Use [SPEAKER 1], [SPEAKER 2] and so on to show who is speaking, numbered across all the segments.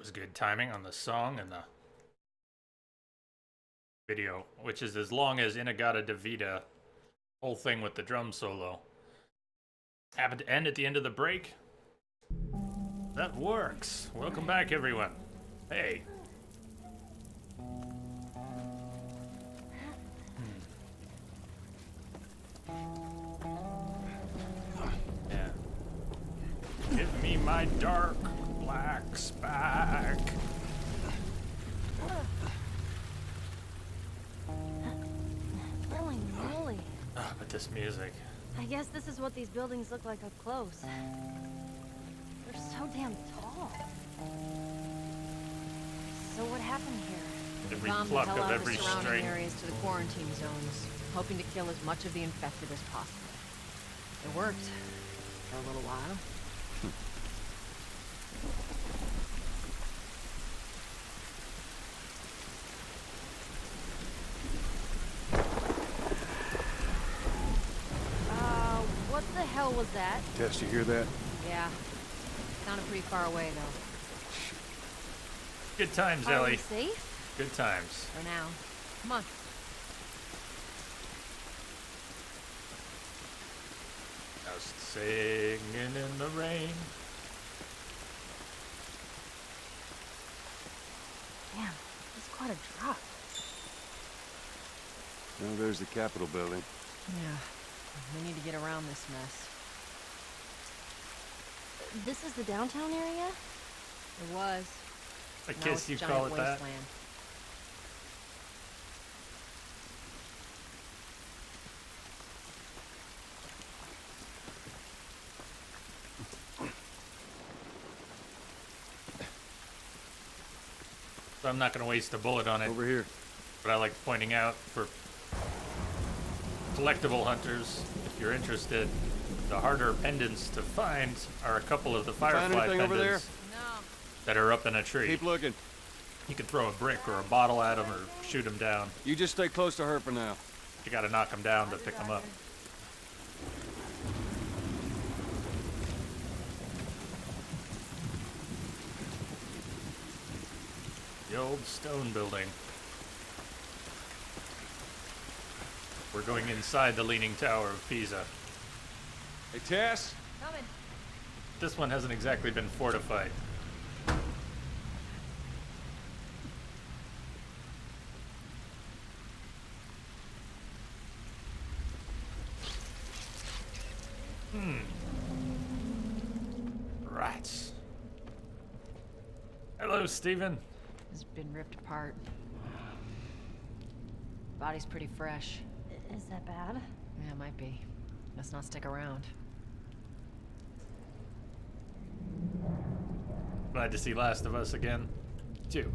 [SPEAKER 1] was good timing on the song and the video, which is as long as Inagata Davida, whole thing with the drum solo. Happened to end at the end of the break. That works. Welcome back, everyone. Hey. Yeah. Give me my dark black spack.
[SPEAKER 2] Holy moly.
[SPEAKER 1] But this music.
[SPEAKER 2] I guess this is what these buildings look like up close. They're so damn tall. So what happened here?
[SPEAKER 1] Every
[SPEAKER 3] Bombed the
[SPEAKER 1] pluck
[SPEAKER 3] hell
[SPEAKER 1] of
[SPEAKER 3] out
[SPEAKER 1] every
[SPEAKER 3] the surrounding
[SPEAKER 1] string.
[SPEAKER 3] areas to the quarantine zones, hoping to kill as much of the infected as possible. It worked for a little while.
[SPEAKER 2] What the hell was that?
[SPEAKER 4] Tess, you hear that?
[SPEAKER 3] Yeah. Sounded pretty far away, though.
[SPEAKER 1] Good times,
[SPEAKER 2] Are we
[SPEAKER 1] Ellie.
[SPEAKER 2] safe?
[SPEAKER 1] Good times.
[SPEAKER 3] For now. Come on.
[SPEAKER 1] Just singing in the rain.
[SPEAKER 2] Damn, that's quite a drop.
[SPEAKER 4] Now there's the Capitol building.
[SPEAKER 3] Yeah. We need to get around this mess.
[SPEAKER 2] This is the downtown area?
[SPEAKER 3] It was.
[SPEAKER 1] I
[SPEAKER 3] Now
[SPEAKER 1] guess
[SPEAKER 3] it's
[SPEAKER 1] you
[SPEAKER 3] giant
[SPEAKER 1] call it that.
[SPEAKER 3] wasteland.
[SPEAKER 1] So I'm not going to waste a bullet on it.
[SPEAKER 4] Over here.
[SPEAKER 1] But I like pointing out for collectible hunters, if you're interested, the harder pendants to find are a couple of the Firefly
[SPEAKER 4] anything over there?
[SPEAKER 1] pendants
[SPEAKER 3] No.
[SPEAKER 1] that are up in a tree.
[SPEAKER 4] Keep looking.
[SPEAKER 1] You can throw a brick or a bottle at them or shoot them down.
[SPEAKER 4] You just stay close to her for now.
[SPEAKER 1] You got to knock them down to pick them up. The old stone building. We're going inside the Leaning Tower of Pisa.
[SPEAKER 4] Hey, Tess?
[SPEAKER 3] Coming.
[SPEAKER 1] This one hasn't exactly been fortified. Rats. Hello, Stephen.
[SPEAKER 3] It's been ripped apart. Body's pretty fresh.
[SPEAKER 2] Is that bad?
[SPEAKER 3] Yeah, it might be. Let's not stick around.
[SPEAKER 1] Glad to see Last of Us again. Too.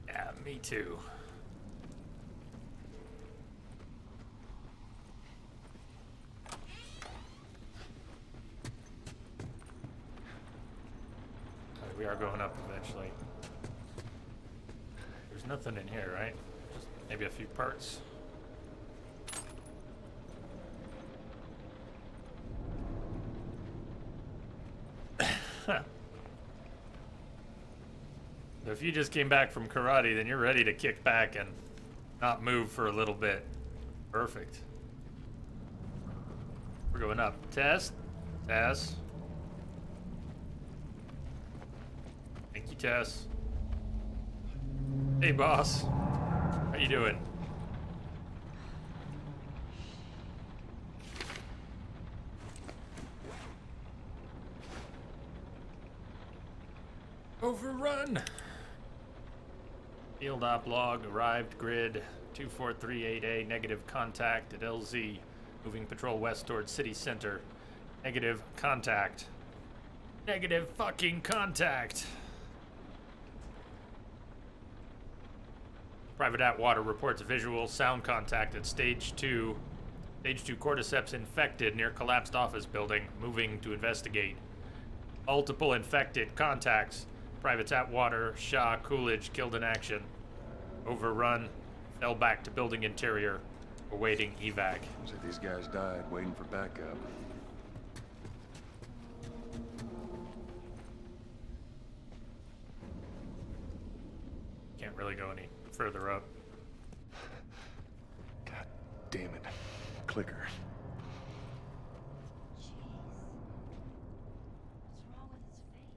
[SPEAKER 1] Yeah, me too. We are going up eventually. There's nothing in here, right? Just maybe a few parts. So if you just came back from karate, then you're ready to kick back and not move for a little bit. Perfect. We're going up. Tess? Tess? Thank you, Tess. Hey, boss. How you doing? Overrun. Field op log arrived grid 2438A negative contact at LZ. Moving patrol west towards city center. Negative contact. Negative fucking contact. Private Atwater reports visual sound contact at stage 2. Stage 2 cordyceps infected near collapsed office building. Moving to investigate. Multiple infected contacts. Privates Atwater, Shaw, Coolidge killed in action. Overrun. Fell back to building interior. Awaiting evac.
[SPEAKER 4] Looks like these guys died waiting for backup.
[SPEAKER 1] really go any further up.
[SPEAKER 5] God damn it. Clicker.
[SPEAKER 2] Jeez. What's wrong with his face?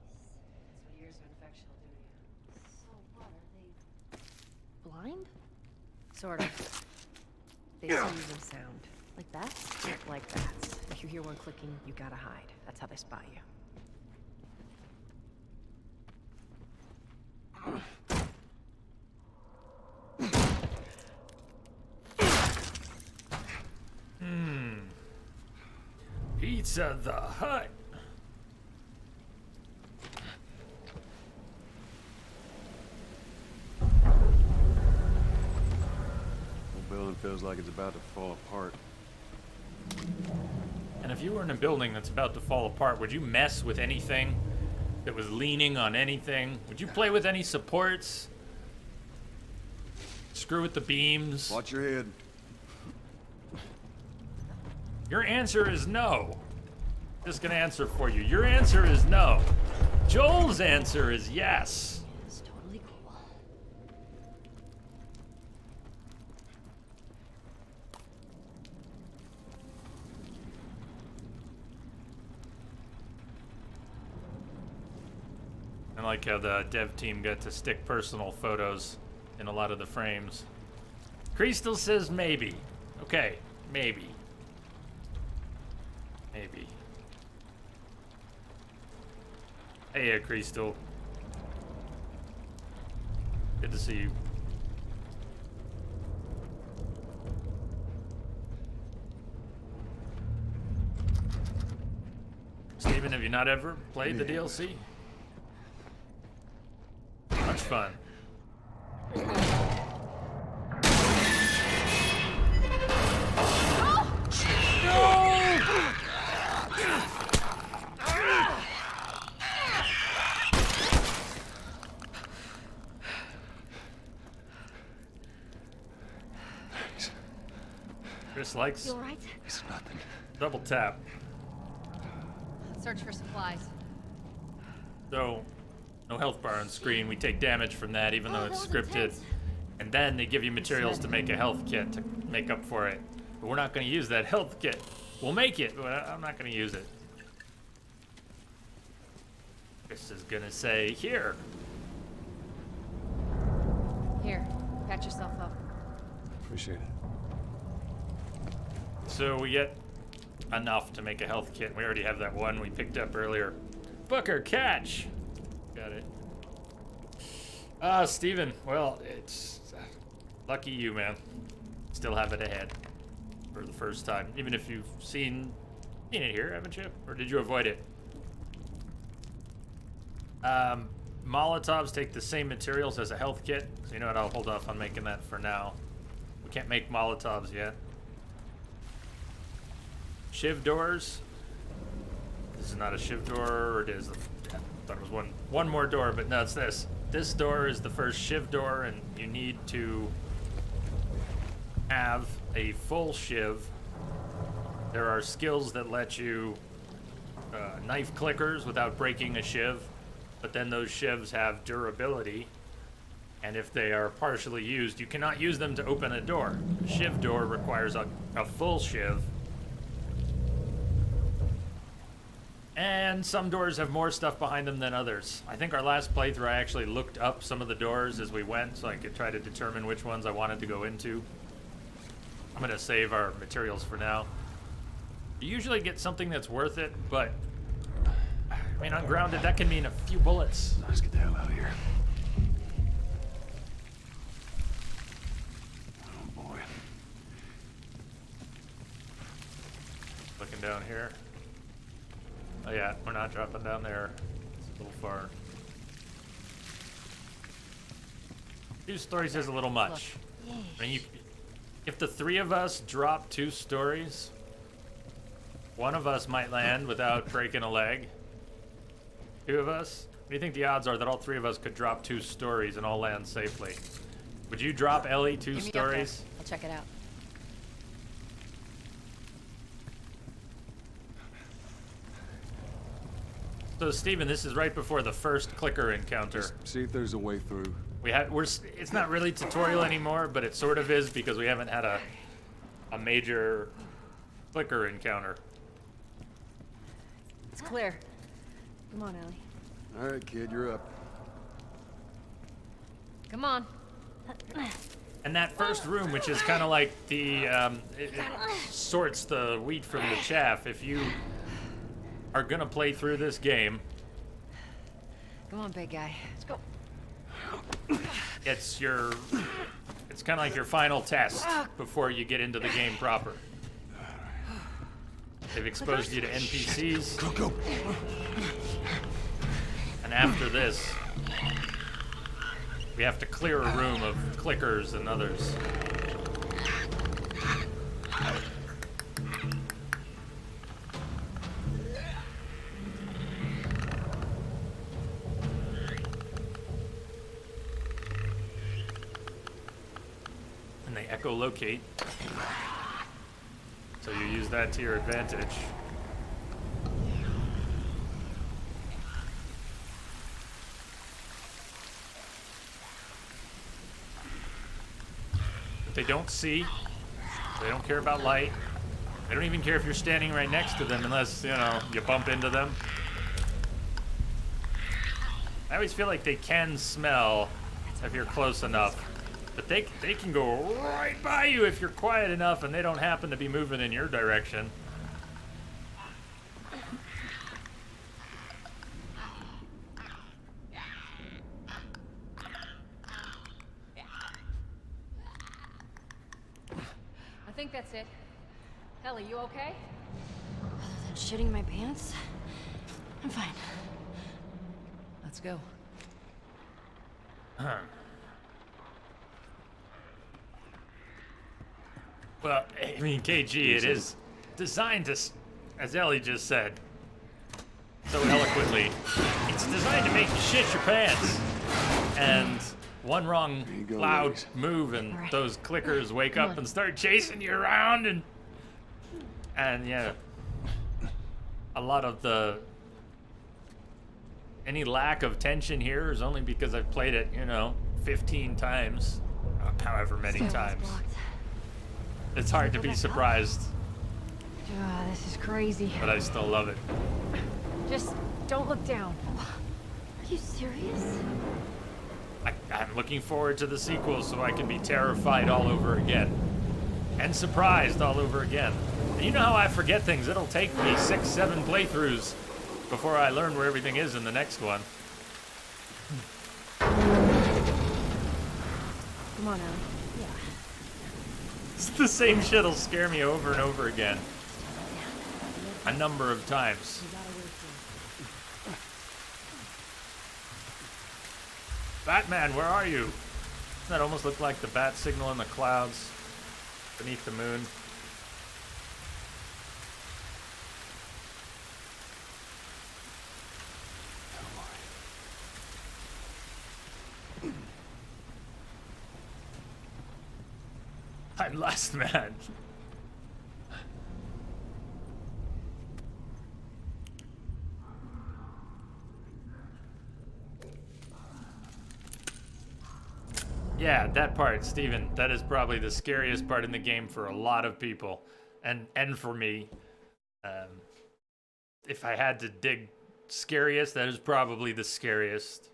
[SPEAKER 3] That's what years of infection will do to you.
[SPEAKER 2] So what, are they blind?
[SPEAKER 3] Sort of. They see using sound.
[SPEAKER 2] Like that?
[SPEAKER 3] Like bats. If you hear one clicking, you gotta hide. That's how they spot you.
[SPEAKER 1] Pizza the Hut.
[SPEAKER 4] The building feels like it's about to fall apart.
[SPEAKER 1] And if you were in a building that's about to fall apart, would you mess with anything that was leaning on anything? Would you play with any supports? Screw with the beams?
[SPEAKER 4] Watch your head.
[SPEAKER 1] Your answer is no. Just gonna answer for you. Your answer is no. Joel's answer is yes.
[SPEAKER 2] It's totally cool.
[SPEAKER 1] I like how the dev team got to stick personal photos in a lot of the frames. Crystal says maybe. Okay, maybe. Maybe. Hey, Crystal. Good to see you. Steven, have you not ever played the DLC? Much fun. Chris likes
[SPEAKER 2] You alright?
[SPEAKER 5] It's nothing.
[SPEAKER 1] double tap.
[SPEAKER 3] Search for supplies.
[SPEAKER 1] So, no health bar on screen. We take damage from that, even though
[SPEAKER 2] Oh,
[SPEAKER 1] it's
[SPEAKER 2] that was
[SPEAKER 1] scripted.
[SPEAKER 2] intense.
[SPEAKER 1] And then they give you materials to make a health kit to make up for it. But we're not going to use that health kit. We'll make it, but I'm not going to use it. Chris is going to say, here.
[SPEAKER 3] Here, patch yourself up.
[SPEAKER 5] Appreciate it.
[SPEAKER 1] So we get enough to make a health kit. We already have that one we picked up earlier. Booker, catch! Got it. Steven, well, it's lucky you, man. Still have it ahead for the first time. Even if you've seen it here, haven't you? Or did you avoid it? Molotovs take the same materials as a health kit. So you know what, I'll hold off on making that for now. We can't make Molotovs yet. Shiv doors. This is not a shiv door, or it is. I thought it was one more door, but no, it's this. This door is the first shiv door, and you need to have a full shiv. There are skills that let you knife clickers without breaking a shiv, but then those shivs have durability, and if they are partially used, you cannot use them to open a door. A shiv door requires a full shiv. And some doors have more stuff behind them than others. I think our last playthrough I actually looked up some of the doors as we went so I could try to determine which ones I wanted to go into. I'm gonna save our materials for now. You usually get something that's worth it, but I mean, ungrounded, that can mean a few bullets.
[SPEAKER 5] Let's get the hell out of here. Oh boy.
[SPEAKER 1] Looking down here. Oh yeah, we're not dropping down there. It's a little far. 2 stories is a little much. I mean, if the 3 of us drop 2 stories, one of us might land without breaking a leg. 2 of us? What do you think the odds are that all 3 of us could drop 2 stories and all land safely? Would you drop Ellie 2
[SPEAKER 3] Meet me up
[SPEAKER 1] stories?
[SPEAKER 3] there. I'll check it out.
[SPEAKER 1] So, Steven, this is right before the first clicker encounter.
[SPEAKER 4] See if there's a way through.
[SPEAKER 1] It's not really tutorial anymore, but it sort of is because we haven't had a major clicker encounter.
[SPEAKER 3] It's clear. Come on, Ellie.
[SPEAKER 4] All right, kid, you're up.
[SPEAKER 3] Come on.
[SPEAKER 1] And that first room, which is kind of like the, it sorts the wheat from the chaff. If you are gonna play through this game,
[SPEAKER 3] Come on, big guy. Let's go.
[SPEAKER 1] it's kind of like your final test before you get into the game proper. They've exposed you to NPCs.
[SPEAKER 5] Go.
[SPEAKER 1] And after this, we have to clear a room of clickers and others. And they echolocate. So you use that to your advantage. They don't see. They don't care about light. They don't even care if you're standing right next to them unless, you bump into them. I always feel like they can smell if you're close enough. But they can go right by you if you're quiet enough and they don't happen to be moving in your direction.
[SPEAKER 3] I think that's it. Ellie, you okay?
[SPEAKER 2] Other than shitting my pants, I'm fine.
[SPEAKER 3] Let's go.
[SPEAKER 1] Well, I mean, KG, it is designed to, as Ellie just said so eloquently, it's designed to make you shit your pants. And one wrong
[SPEAKER 4] you go,
[SPEAKER 1] loud
[SPEAKER 4] ladies.
[SPEAKER 1] move and
[SPEAKER 2] Right.
[SPEAKER 1] those clickers wake up and start chasing you around and yeah, a lot of any lack of tension here is only because I've played it, 15 times, however many
[SPEAKER 2] Stairwell's
[SPEAKER 1] times.
[SPEAKER 2] blocked.
[SPEAKER 1] It's hard to be surprised,
[SPEAKER 2] This is crazy.
[SPEAKER 1] but I still love it.
[SPEAKER 3] Just don't look down.
[SPEAKER 2] Are you serious?
[SPEAKER 1] I'm looking forward to the sequel so I can be terrified all over again. And surprised all over again. And you know how I forget things. It'll take me 6, 7 playthroughs before I learn where everything is in the next one.
[SPEAKER 3] Come on, Ellie.
[SPEAKER 2] Yeah.
[SPEAKER 1] It's the same shit'll scare me over and over again. A number of times. Batman, where are you? That almost looked like the bat signal in the clouds beneath the moon. I'm last man. Yeah, that part, Steven, that is probably the scariest part in the game for a lot of people. And for me. If I had to dig scariest, that is probably the scariest.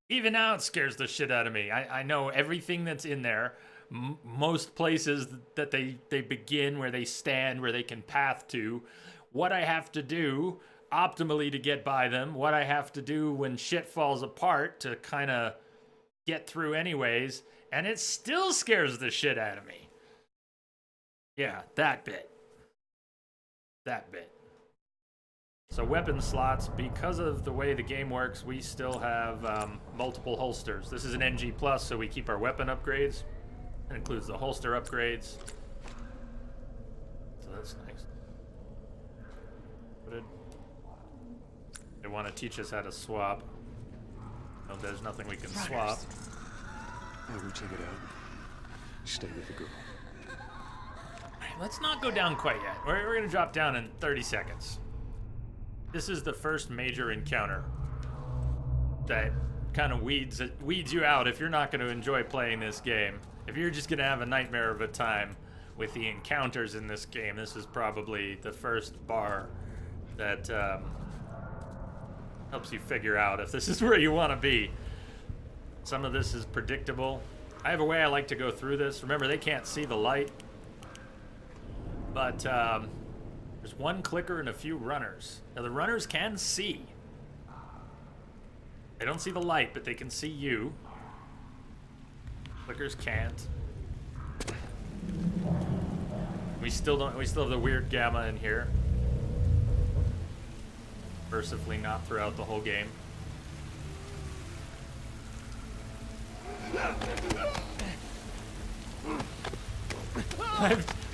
[SPEAKER 1] Even now it scares the shit out of me. I know everything that's in there. Most places that they begin, where they stand, where they can path to. What I have to do optimally to get by them. What I have to do when shit falls apart to kind of get through anyways, and it still scares the shit out of me. Yeah, that bit. So weapon slots, because of the way the game works, we still have multiple holsters. This is an NG+, so we keep our weapon upgrades. It includes the holster upgrades. So that's nice. They want to teach us how to swap. No, there's nothing we can swap.
[SPEAKER 4] I'll go check it out. Stay with the girl.
[SPEAKER 1] Alright, let's not go down quite yet. We're going to drop down in 30 seconds. This is the first major encounter that kind of weeds you out if you're not going to enjoy playing this game. If you're just going to have a nightmare of a time with the encounters in this game, this is probably the first bar that helps you figure out if this is where you want to be. Some of this is predictable. I have a way I like to go through this. Remember, they can't see the light. But there's one clicker and a few runners. Now, the runners can see. They don't see the light, but they can see you. Clickers can't. We still have the weird gamma in here. Mercifully not throughout the whole game.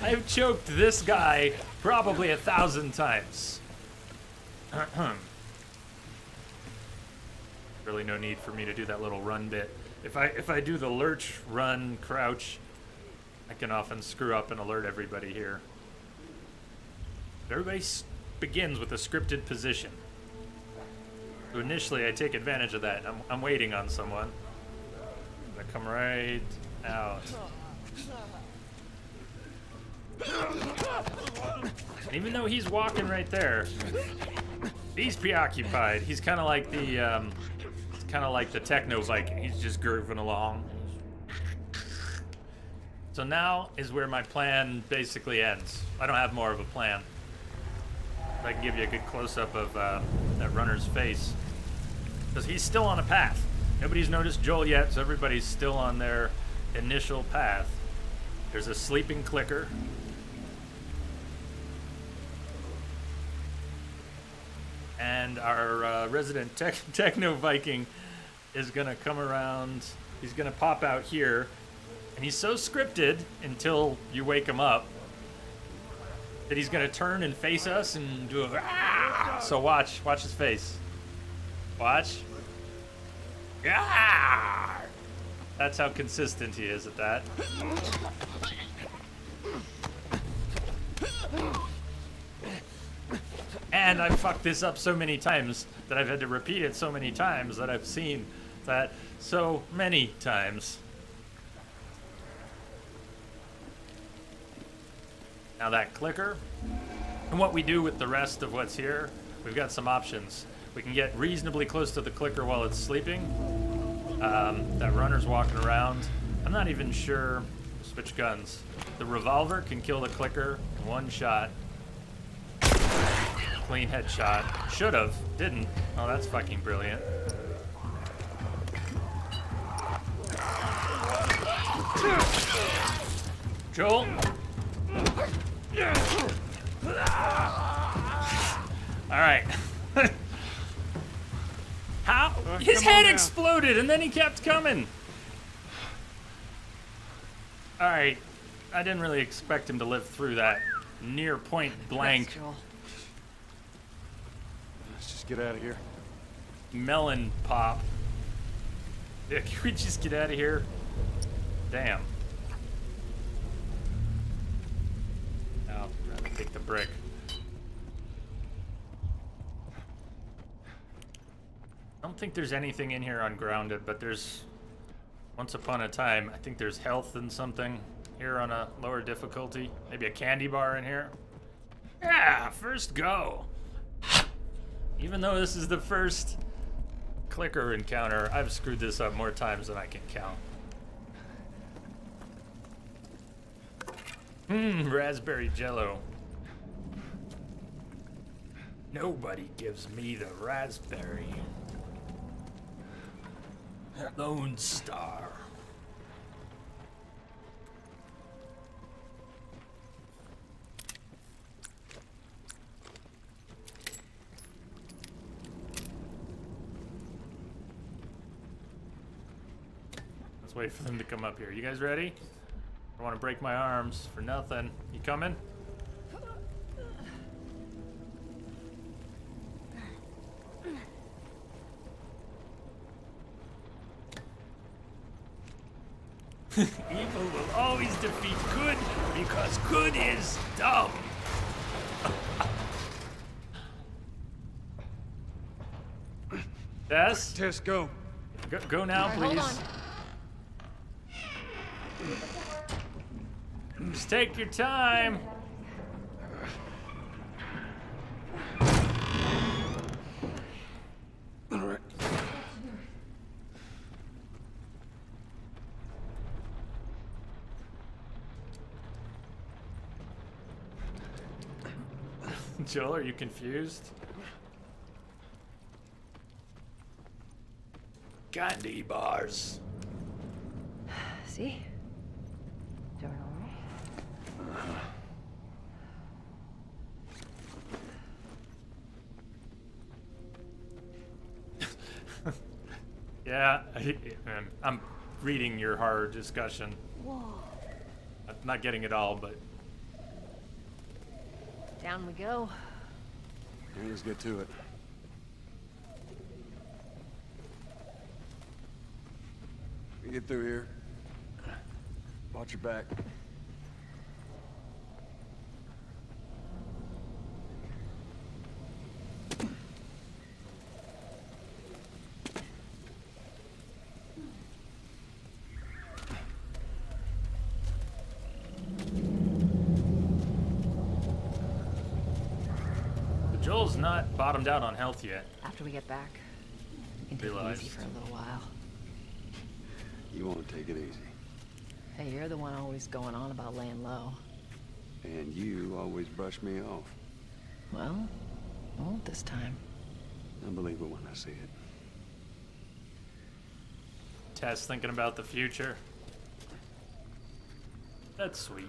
[SPEAKER 1] I've choked this guy probably 1,000 times. Really no need for me to do that little run bit. If I do the lurch, run, crouch, I can often screw up and alert everybody here. Everybody begins with a scripted position. So initially, I take advantage of that. I'm waiting on someone. I'm gonna come right out. And even though he's walking right there, he's preoccupied. He's kind of like the techno Viking. He's just grooving along. So now is where my plan basically ends. I don't have more of a plan. I can give you a good close-up of that runner's face. Because he's still on a path. Nobody's noticed Joel yet, so everybody's still on their initial path. There's a sleeping clicker. And our resident techno Viking is gonna come around. He's gonna pop out here. And he's so scripted until you wake him up that he's gonna turn and face us and do a ah! So watch his face. Watch. Yeah. That's how consistent he is at that. And I've fucked this up so many times that I've had to repeat it so many times that I've seen that so many times. Now that clicker, and what we do with the rest of what's here, we've got some options. We can get reasonably close to the clicker while it's sleeping. That runner's walking around. I'm not even sure. Switch guns. The revolver can kill the clicker in one shot. Clean headshot. Should've. Didn't. Oh, that's fucking brilliant. Joel? Alright. How? His head exploded and then he kept coming. Alright. I didn't really expect him to live through that near point blank.
[SPEAKER 3] Thanks, Joel.
[SPEAKER 4] Let's just get out of here.
[SPEAKER 1] Melon pop. Yeah, can we just get out of here? Damn. Oh, rather take the brick. I don't think there's anything in here ungrounded, but there's, once upon a time, I think there's health and something here on a lower difficulty. Maybe a candy bar in here. Yeah, first go. Even though this is the first clicker encounter, I've screwed this up more times than I can count. Raspberry Jello. Nobody gives me the raspberry. Lone Star. Let's wait for them to come up here. You guys ready? I want to break my arms for nothing. You coming? Evil will always defeat good because good is dumb. Tess?
[SPEAKER 4] Tess, go.
[SPEAKER 1] Go now,
[SPEAKER 3] Alright, hold
[SPEAKER 1] please. Just take your time.
[SPEAKER 4] All right.
[SPEAKER 1] Joel, are you confused? Candy bars.
[SPEAKER 3] See? Doing all right?
[SPEAKER 1] Yeah, I'm reading your horror discussion.
[SPEAKER 2] Whoa.
[SPEAKER 1] I'm not getting it all, but
[SPEAKER 3] Down we go.
[SPEAKER 4] Yeah, let's get to it. We get through here. Watch your back.
[SPEAKER 1] Joel's not bottomed out on health yet.
[SPEAKER 3] After we get back, we can take it
[SPEAKER 1] Realized.
[SPEAKER 3] easy for a little while.
[SPEAKER 4] You want to take it easy.
[SPEAKER 3] Hey, you're the one always going on about laying low.
[SPEAKER 4] And you always brush me off.
[SPEAKER 3] Well, I won't this time.
[SPEAKER 4] I believe it when I see it.
[SPEAKER 1] Tess thinking about the future. That's sweet.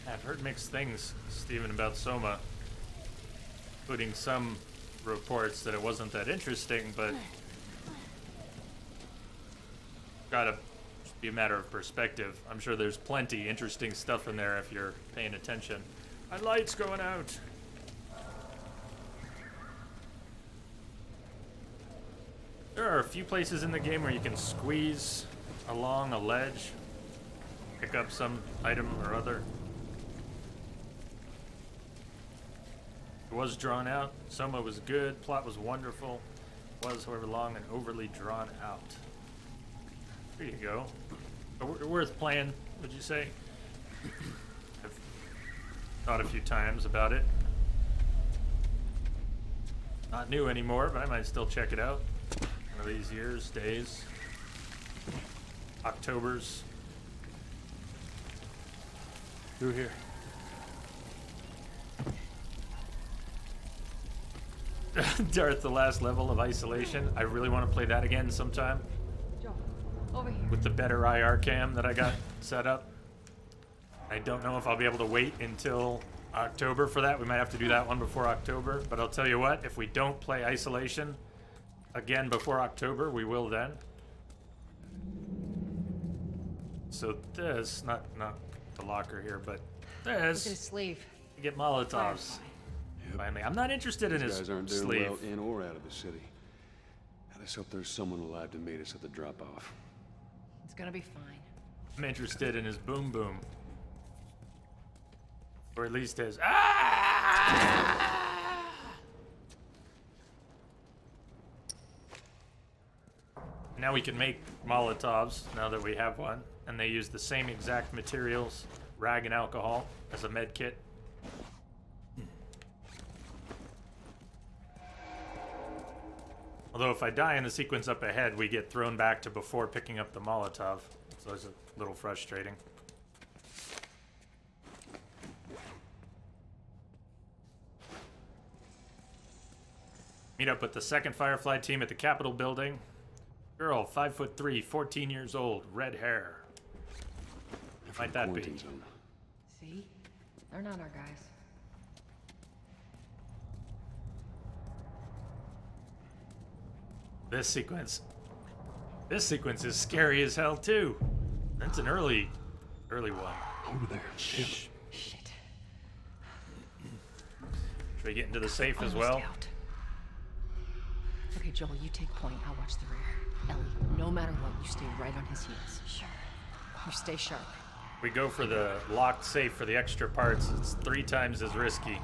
[SPEAKER 1] I've heard mixed things, Stephen, about Soma, including some reports that it wasn't that interesting, but gotta be a matter of perspective. I'm sure there's plenty interesting stuff in there if you're paying attention. My light's going out. There are a few places in the game where you can squeeze along a ledge, pick up some item or other. It was drawn out. Soma was good. Plot was wonderful. Was, however, long and overly drawn out. There you go. Worth playing, would you say? I've thought a few times about it. Not new anymore, but I might still check it out. One of these years, days, Octobers.
[SPEAKER 4] Through here.
[SPEAKER 1] Darth, the last level of Isolation. I really want to play that again sometime
[SPEAKER 3] Joel, over here.
[SPEAKER 1] with the better IR cam that I got set up. I don't know if I'll be able to wait until October for that. We might have to do that one before October. But I'll tell you what, if we don't play Isolation again before October, we will then. So this, not the locker here, but
[SPEAKER 3] Look at his
[SPEAKER 1] this,
[SPEAKER 3] sleeve.
[SPEAKER 1] you get Molotovs.
[SPEAKER 3] Firefly.
[SPEAKER 1] Finally, I'm not interested in
[SPEAKER 4] These
[SPEAKER 1] his
[SPEAKER 4] guys aren't doing
[SPEAKER 1] sleeve.
[SPEAKER 4] well in or out of the city. I just hope there's someone alive to meet us at the drop-off.
[SPEAKER 3] It's gonna be fine.
[SPEAKER 1] I'm interested in his boom boom. Or at least his ah! Now we can make Molotovs, now that we have one. And they use the same exact materials, rag and alcohol, as a med kit. Although if I die in the sequence up ahead, we get thrown back to before picking up the Molotov. So it's a little frustrating. Meet up with the second Firefly team at the Capitol building. Girl, 5'3", 14 years old, red hair. Might that be?
[SPEAKER 4] Quarantine zone.
[SPEAKER 3] See? They're not our guys.
[SPEAKER 1] This sequence is scary as hell too. That's an early one.
[SPEAKER 4] Over there.
[SPEAKER 1] Shh.
[SPEAKER 3] Shit.
[SPEAKER 1] Should we get into the safe as
[SPEAKER 3] Almost
[SPEAKER 1] well?
[SPEAKER 3] out. Okay, Joel, you take point. I'll watch the rear. Ellie, no matter what, you stay right on his heels.
[SPEAKER 2] Sure.
[SPEAKER 3] You stay sharp.
[SPEAKER 1] We go for the locked safe for the extra parts. It's 3 times as risky.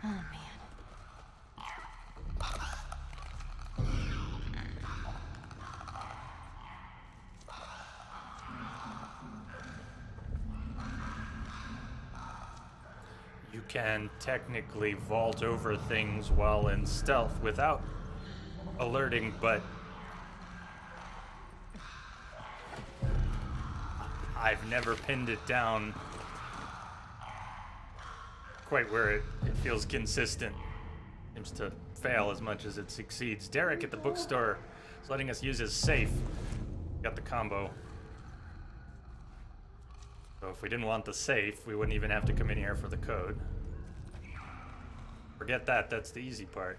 [SPEAKER 2] Oh, man.
[SPEAKER 1] You can technically vault over things while in stealth without alerting, but I've never pinned it down quite where it feels consistent. Seems to fail as much as it succeeds. Derek at the bookstore is letting us use his safe. Got the combo. So if we didn't want the safe, we wouldn't even have to come in here for the code. Forget that, that's the easy part.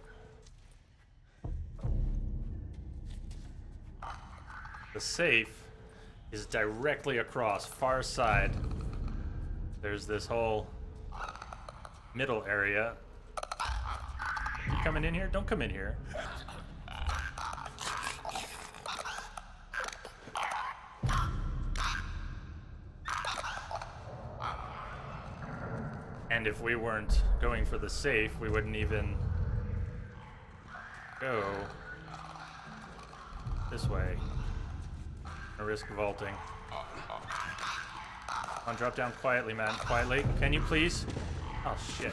[SPEAKER 1] The safe is directly across, far side. There's this whole middle area. You coming in here? Don't come in here. And if we weren't going for the safe, we wouldn't even go this way. I risk vaulting. Come on, drop down quietly, man. Quietly. Can you please? Oh, shit.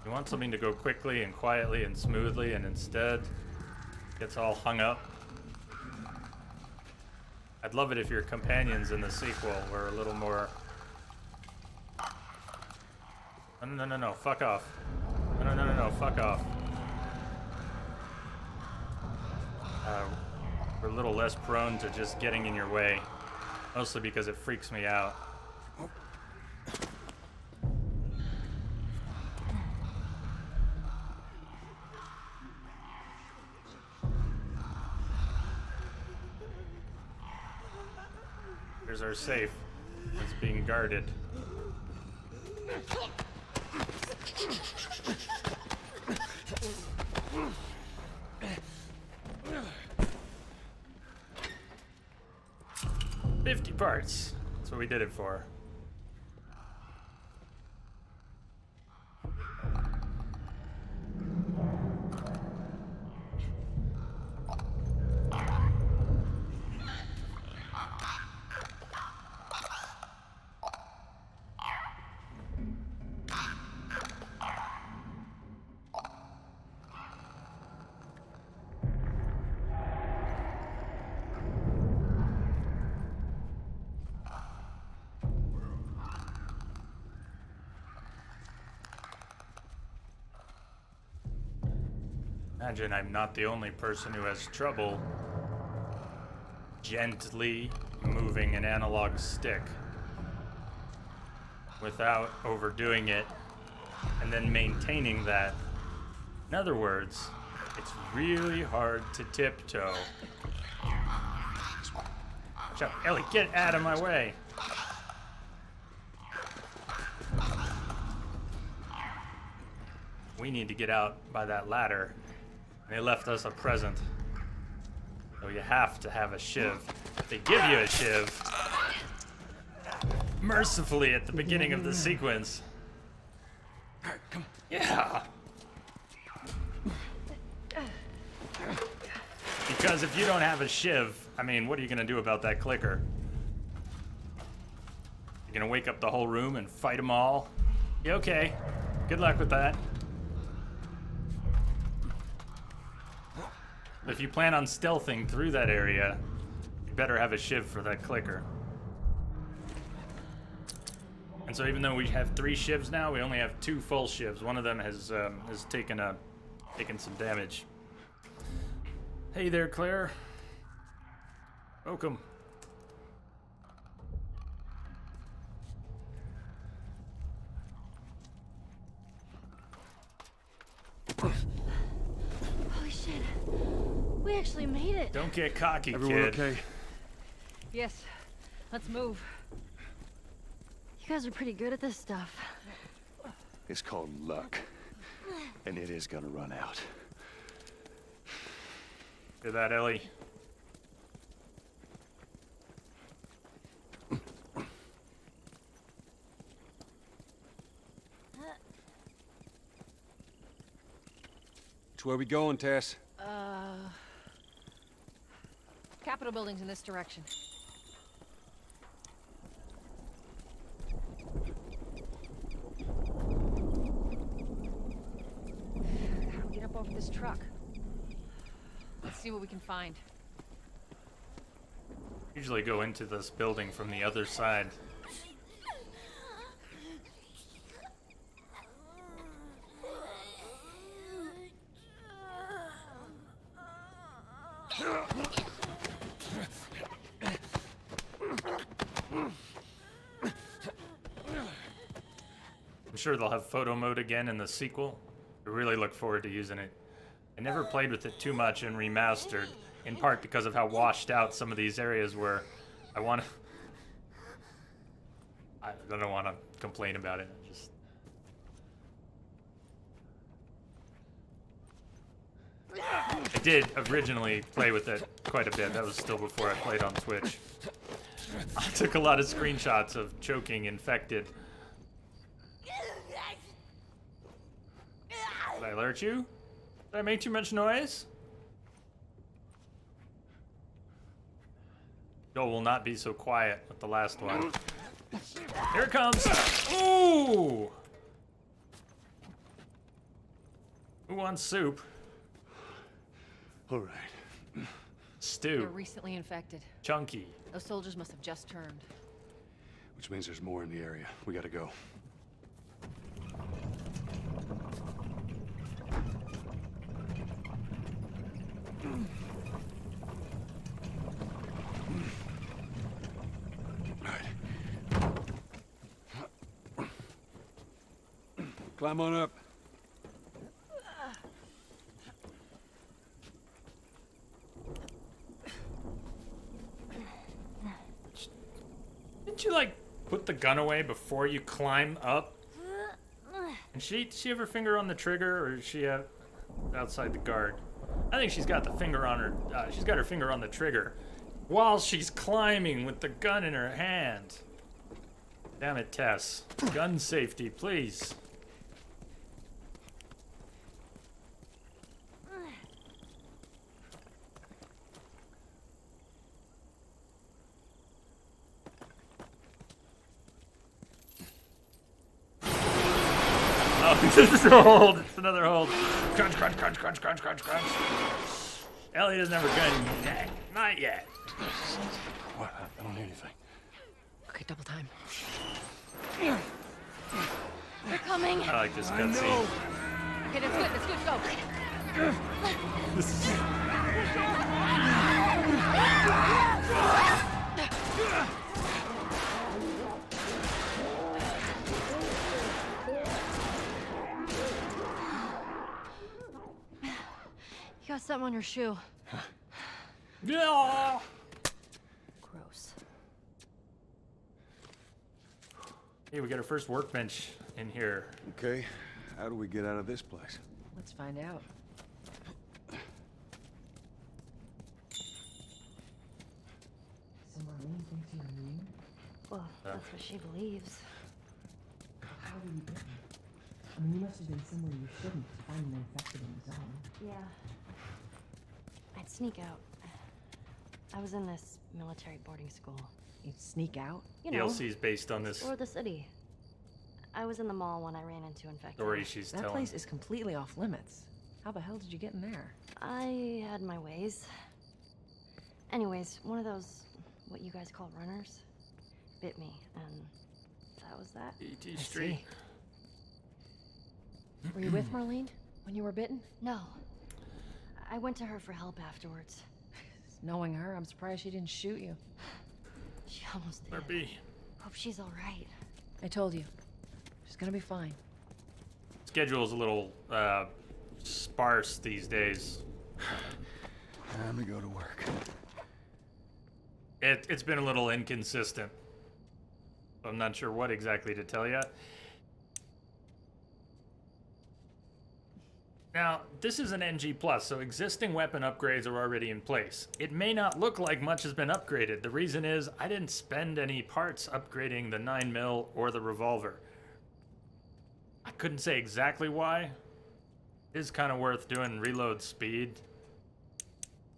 [SPEAKER 1] You want something to go quickly and quietly and smoothly, and instead gets all hung up. I'd love it if your companions in the sequel were a little more... No, fuck off. No, fuck off. We're a little less prone to just getting in your way, mostly because it freaks me out. Here's our safe. It's being guarded. 50 parts. That's what we did it for. Imagine I'm not the only person who has trouble gently moving an analog stick without overdoing it and then maintaining that. In other words, it's really hard to tiptoe. Watch out, Ellie, get out of my way. We need to get out by that ladder. They left us a present. So you have to have a shiv. They give you a shiv. Mercifully at the beginning of the sequence. Yeah. Because if you don't have a shiv, I mean, what are you gonna do about that clicker? You're gonna wake up the whole room and fight them all? Yeah, okay. Good luck with that. If you plan on stealthing through that area, you better have a shiv for that clicker. And so even though we have 3 shivs now, we only have 2 full shivs. One of them has taken some damage. Hey there, Claire. Welcome.
[SPEAKER 2] Holy shit. We actually made it.
[SPEAKER 1] Don't get cocky,
[SPEAKER 4] Everyone
[SPEAKER 1] kid.
[SPEAKER 4] okay?
[SPEAKER 3] Yes. Let's move.
[SPEAKER 2] You guys are pretty good at this stuff.
[SPEAKER 5] It's called luck. And it is gonna run out.
[SPEAKER 1] Hear that, Ellie?
[SPEAKER 4] Which way we going, Tess?
[SPEAKER 3] Capitol building's in this direction. Get up over this truck. Let's see what we can find.
[SPEAKER 1] Usually go into this building from the other side. I'm sure they'll have photo mode again in the sequel. I really look forward to using it. I never played with it too much in Remastered, in part because of how washed out some of these areas were. I don't want to complain about it. I did originally play with it quite a bit. That was still before I played on Twitch. I took a lot of screenshots of choking infected. Did I alert you? Did I make too much noise? Joel will not be so quiet with the last one. Here it comes! Ooh! Who wants soup?
[SPEAKER 5] All right.
[SPEAKER 3] They're
[SPEAKER 1] Stew.
[SPEAKER 3] recently infected.
[SPEAKER 1] Chunky.
[SPEAKER 3] Those soldiers must have just turned.
[SPEAKER 5] Which means there's more in the area. We gotta go.
[SPEAKER 4] Climb on up.
[SPEAKER 1] Didn't you, like, put the gun away before you climb up? And she have her finger on the trigger, or is she outside the guard? I think she's got the finger on her. She's got her finger on the trigger while she's climbing with the gun in her hand. Damn it, Tess. Gun safety, please. Oh, this is a hold. It's another hold. Crunch, crunch, crunch, crunch, crunch, crunch, crunch. Ellie doesn't have a gun yet. Not yet.
[SPEAKER 5] What? I don't hear anything.
[SPEAKER 3] Okay, double time.
[SPEAKER 2] They're coming.
[SPEAKER 1] I like this cutscene.
[SPEAKER 3] Okay, that's good, go.
[SPEAKER 1] This is...
[SPEAKER 2] You got something on your shoe.
[SPEAKER 1] Yeah.
[SPEAKER 2] Gross.
[SPEAKER 1] Hey, we got our first workbench in here.
[SPEAKER 4] Okay, how do we get out of this place?
[SPEAKER 3] Let's find out.
[SPEAKER 2] Well, that's what she believes.
[SPEAKER 3] I mean, you must have been somewhere you shouldn't to find an infected in the zone.
[SPEAKER 2] Yeah. I'd sneak out. I was in this military boarding school.
[SPEAKER 3] You'd sneak out?
[SPEAKER 2] You know,
[SPEAKER 1] DLC's based on this
[SPEAKER 2] explore the city. I was in the mall when I ran into infected.
[SPEAKER 1] story she's
[SPEAKER 3] That
[SPEAKER 1] telling.
[SPEAKER 3] place is completely off limits. How the hell did you get in there?
[SPEAKER 2] I had my ways. Anyways, one of those, what you guys call runners, bit me, and that was that.
[SPEAKER 1] E.T.
[SPEAKER 3] I
[SPEAKER 1] Street.
[SPEAKER 3] see. Were you with Marlene when you were bitten?
[SPEAKER 2] No. I went to her for help afterwards.
[SPEAKER 3] Knowing her, I'm surprised she didn't shoot you.
[SPEAKER 2] She almost did.
[SPEAKER 1] Slurpee.
[SPEAKER 2] Hope she's all right.
[SPEAKER 3] I told you. She's gonna be fine.
[SPEAKER 1] Schedule's a little sparse these days.
[SPEAKER 5] Time to go to work.
[SPEAKER 1] It's been a little inconsistent. I'm not sure what exactly to tell you. Now, this is an NG+, so existing weapon upgrades are already in place. It may not look like much has been upgraded. The reason is I didn't spend any parts upgrading the 9mm or the revolver. I couldn't say exactly why. It is kind of worth doing reload speed.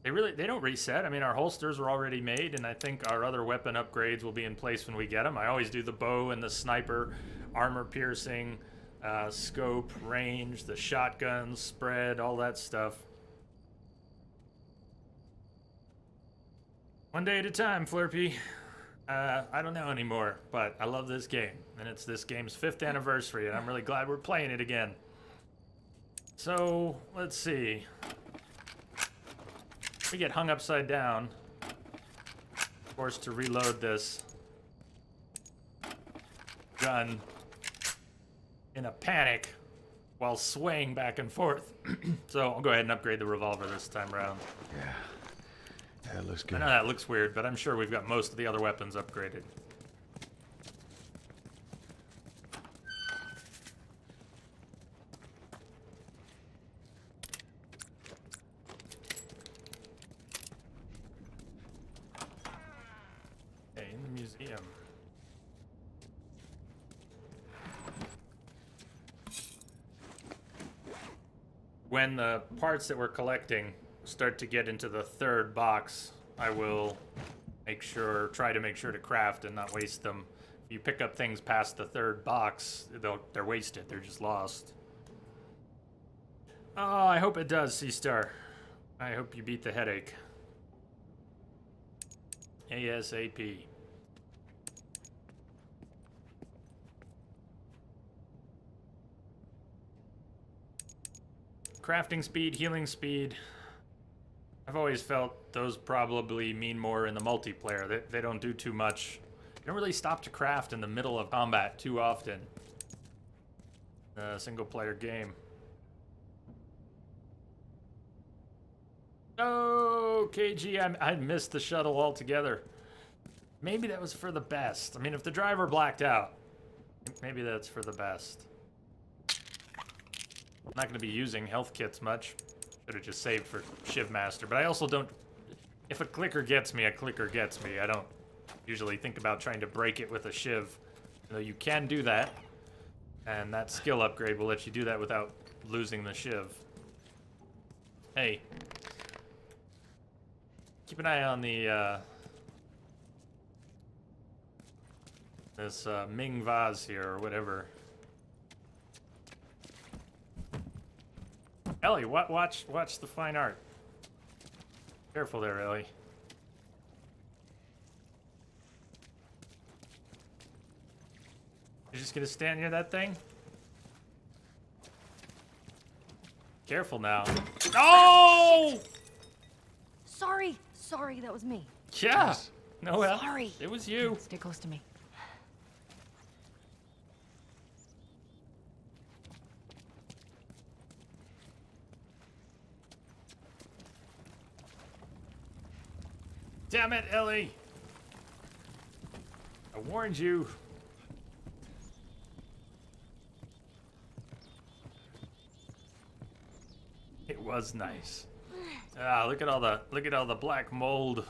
[SPEAKER 1] They don't reset. I mean, our holsters are already made, and I think our other weapon upgrades will be in place when we get them. I always do the bow and the sniper, armor piercing, scope, range, the shotguns, spread, all that stuff. One day at a time, Flurpy. I don't know anymore, but I love this game, and it's this game's 5th anniversary, and I'm really glad we're playing it again. So, let's see. We get hung upside down, forced to reload this gun in a panic while swaying back and forth. So I'll go ahead and upgrade the revolver this time around.
[SPEAKER 5] Yeah. That looks
[SPEAKER 1] I
[SPEAKER 5] good.
[SPEAKER 1] know that looks weird, but I'm sure we've got most of the other weapons upgraded. Okay, in the museum. When the parts that we're collecting start to get into the 3rd box, I will try to make sure to craft and not waste them. If you pick up things past the 3rd box, they're wasted. They're just lost. Oh, I hope it does, C-Star. I hope you beat the headache. ASAP. Crafting speed, healing speed. I've always felt those probably mean more in the multiplayer. They don't do too much. You don't really stop to craft in the middle of combat too often. A single player game. Oh, KG, I missed the shuttle altogether. Maybe that was for the best. I mean, if the driver blacked out, maybe that's for the best. I'm not going to be using health kits much. Should have just saved for Shiv Master. But I also don't... If a clicker gets me, a clicker gets me. I don't usually think about trying to break it with a Shiv. Though you can do that. And that skill upgrade will let you do that without losing the Shiv. Hey. Keep an eye on the, this, Ming vase here, or whatever. Ellie, watch the fine art. Careful there, Ellie. You're just gonna stand near that thing? Careful now. Oh!
[SPEAKER 2] Sorry, that was me.
[SPEAKER 1] Yeah. No, well,
[SPEAKER 2] Sorry.
[SPEAKER 1] it was you.
[SPEAKER 3] Stay close to me.
[SPEAKER 1] Damn it, Ellie. I warned you. It was nice. Ah, look at all the black mold.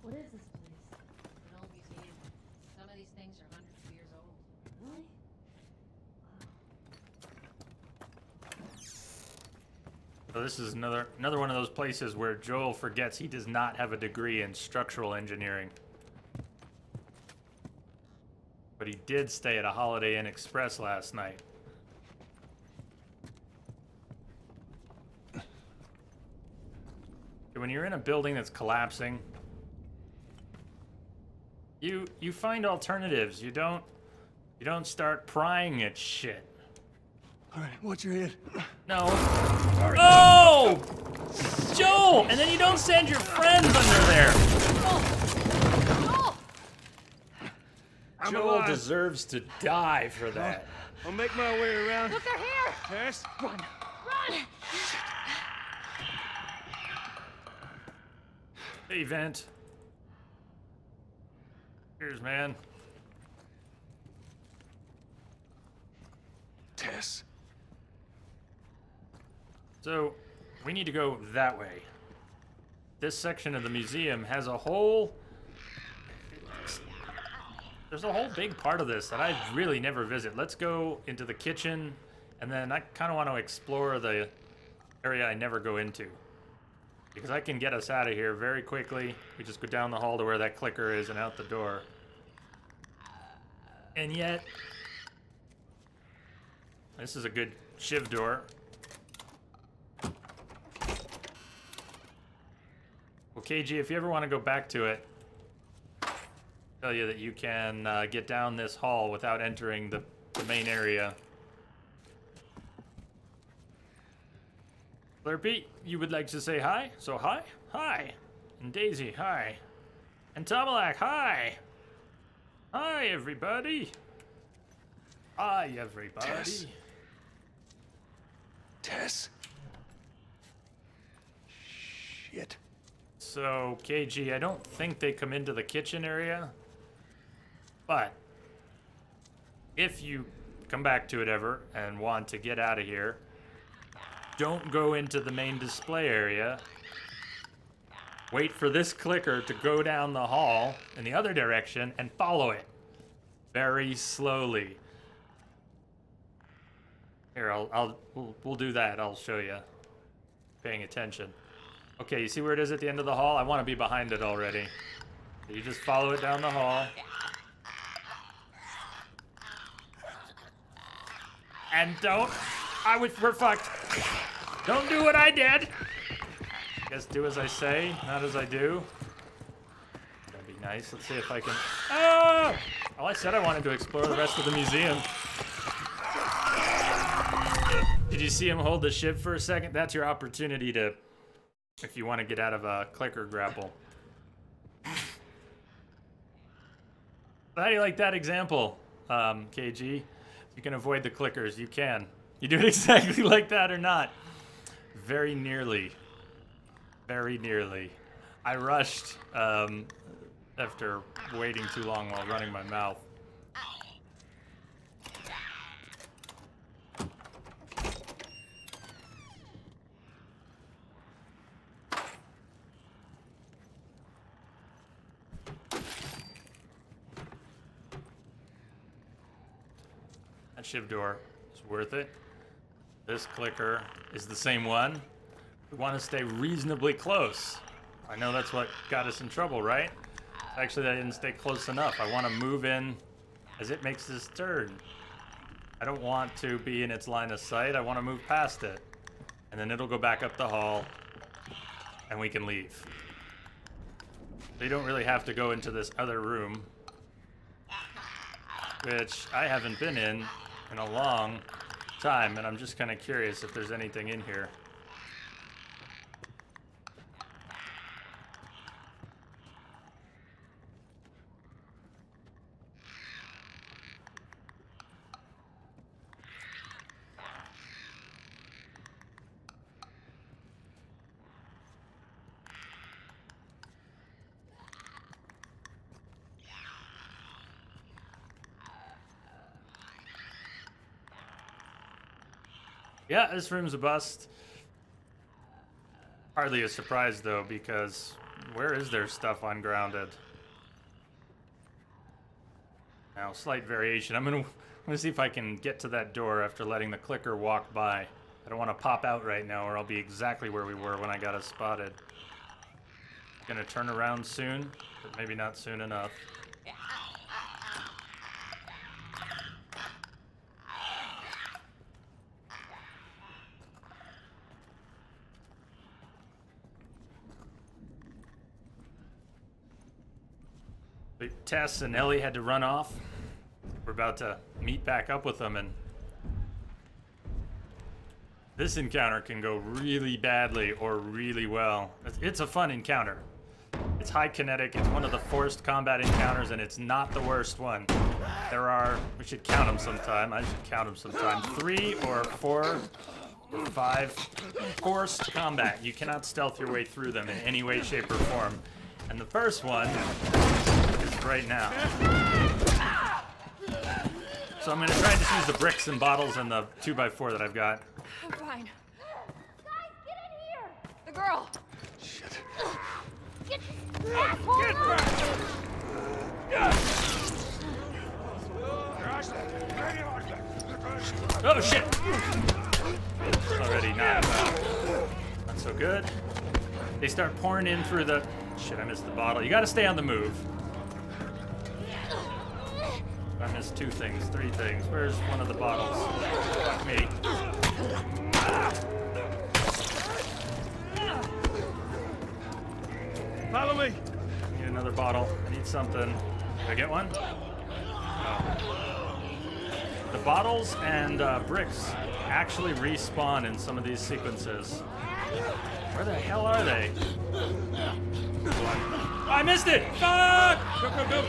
[SPEAKER 2] What is this place?
[SPEAKER 3] An old museum.
[SPEAKER 1] So this is another one of those places where Joel forgets he does not have a degree in structural engineering. But he did stay at a Holiday Inn Express last night. When you're in a building that's collapsing, you find alternatives. You don't start prying at shit.
[SPEAKER 5] All right, watch your head.
[SPEAKER 1] No. Oh! Joel! And then you don't send your friends under there. Joel deserves to die for that.
[SPEAKER 5] I'll make my way around.
[SPEAKER 3] Look, they're here!
[SPEAKER 5] Tess?
[SPEAKER 3] Run!
[SPEAKER 1] Hey, Vent. Cheers, man.
[SPEAKER 5] Tess.
[SPEAKER 1] So, we need to go that way. This section of the museum has a whole... There's a whole big part of this that I really never visit. Let's go into the kitchen, and then I kind of want to explore the area I never go into. Because I can get us out of here very quickly. We just go down the hall to where that clicker is and out the door. And yet... This is a good shiv door. Well, KG, if you ever want to go back to it, I'll tell you that you can get down this hall without entering the main area. Slurpee, you would like to say hi? So hi? Hi. And Daisy, hi. And Tomalak, hi. Hi, everybody. Hi, everybody.
[SPEAKER 5] Tess. Tess. Shit.
[SPEAKER 1] So, KG, I don't think they come into the kitchen area. But, if you come back to it ever and want to get out of here, don't go into the main display area. Wait for this clicker to go down the hall in the other direction and follow it very slowly. Here, we'll do that. I'll show you. Paying attention. Okay, you see where it is at the end of the hall? I want to be behind it already. So you just follow it down the hall. And we're fucked. Don't do what I did. Guess do as I say, not as I do. That'd be nice. Let's see if I can. Oh! Well, I said I wanted to explore the rest of the museum. Did you see him hold the ship for a second? That's your opportunity to, if you want to get out of a clicker grapple. How do you like that example, KG? You can avoid the clickers. You can. You do it exactly like that or not? Very nearly. Very nearly. I rushed after waiting too long while running my mouth. That shiv door is worth it. This clicker is the same one. We want to stay reasonably close. I know that's what got us in trouble, right? Actually, I didn't stay close enough. I want to move in as it makes this turn. I don't want to be in its line of sight. I want to move past it. And then it'll go back up the hall, and we can leave. So you don't really have to go into this other room, which I haven't been in a long time, and I'm just kind of curious if there's anything in here. Yeah, this room's a bust. Hardly a surprise, though, because where is there stuff on Grounded? Now, slight variation. I'm gonna see if I can get to that door after letting the clicker walk by. I don't want to pop out right now or I'll be exactly where we were when I got us spotted. Gonna turn around soon, but maybe not soon enough. Tess and Ellie had to run off. We're about to meet back up with them, and this encounter can go really badly or really well. It's a fun encounter. It's high kinetic, it's one of the forced combat encounters, and it's not the worst one. There are, we should count them sometime, I should count them sometime, 3 or 4 or 5 forced combat. You cannot stealth your way through them in any way, shape, or form. And the first one is right now. So I'm gonna try and just use the bricks and bottles and the 2x4 that I've got.
[SPEAKER 3] I'm fine. Guys, get in here! The girl!
[SPEAKER 5] Shit.
[SPEAKER 3] Get this asshole
[SPEAKER 1] Oh shit! Already not so good. They start pouring in through the... Shit, I missed the bottle. You gotta stay on the move. I missed 2 things, 3 things. Where's one of the bottles? Fuck me.
[SPEAKER 5] Follow me.
[SPEAKER 1] I need another bottle. I need something. Did I get one? Oh. The bottles and bricks actually respawn in some of these sequences. Where the hell are they? Oh, I missed it! Fuck! Go!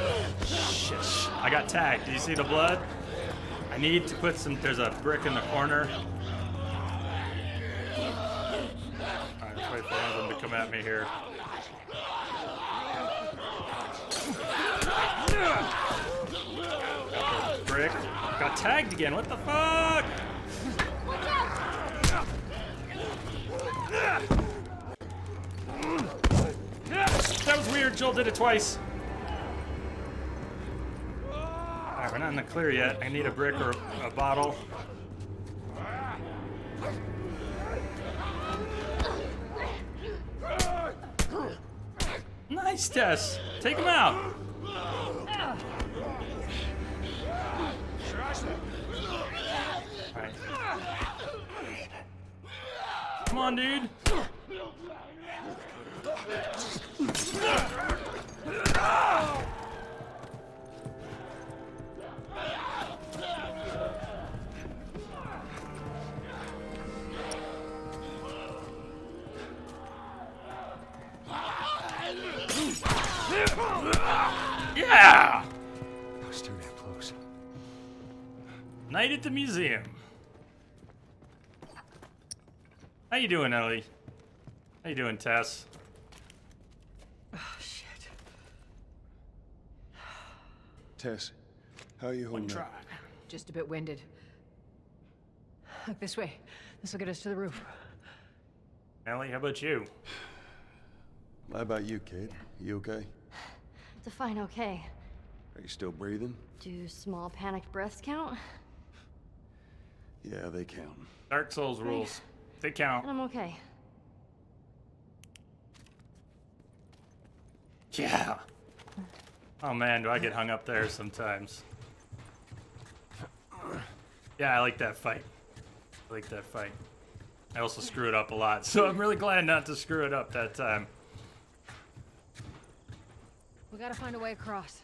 [SPEAKER 1] Shit. I got tagged. Do you see the blood? I need to put some... There's a brick in the corner. Alright, let's wait for one of them to come at me here. Got the brick. Got tagged again. What the fuck? That was weird. Joel did it twice. Alright, we're not in the clear yet. I need a brick or a bottle. Nice, Tess. Take him out. Alright. Come on, dude. Yeah!
[SPEAKER 5] That was too damn close.
[SPEAKER 1] Night at the museum. How you doing, Ellie? How you doing, Tess?
[SPEAKER 3] Oh, shit.
[SPEAKER 4] Tess, how are you holding up?
[SPEAKER 3] Just a bit winded. Look this way. This will get us to the roof.
[SPEAKER 1] Ellie, how about you?
[SPEAKER 4] How about you, kid? You okay?
[SPEAKER 2] Define okay.
[SPEAKER 4] Are you still breathing?
[SPEAKER 2] Do small panicked breaths count?
[SPEAKER 4] Yeah, they count.
[SPEAKER 1] Dark Souls rules. They count.
[SPEAKER 2] And I'm okay.
[SPEAKER 1] Yeah. Oh man, do I get hung up there sometimes. Yeah, I like that fight. I like that fight. I also screw it up a lot, so I'm really glad not to screw it up that time.
[SPEAKER 3] We gotta find a way across.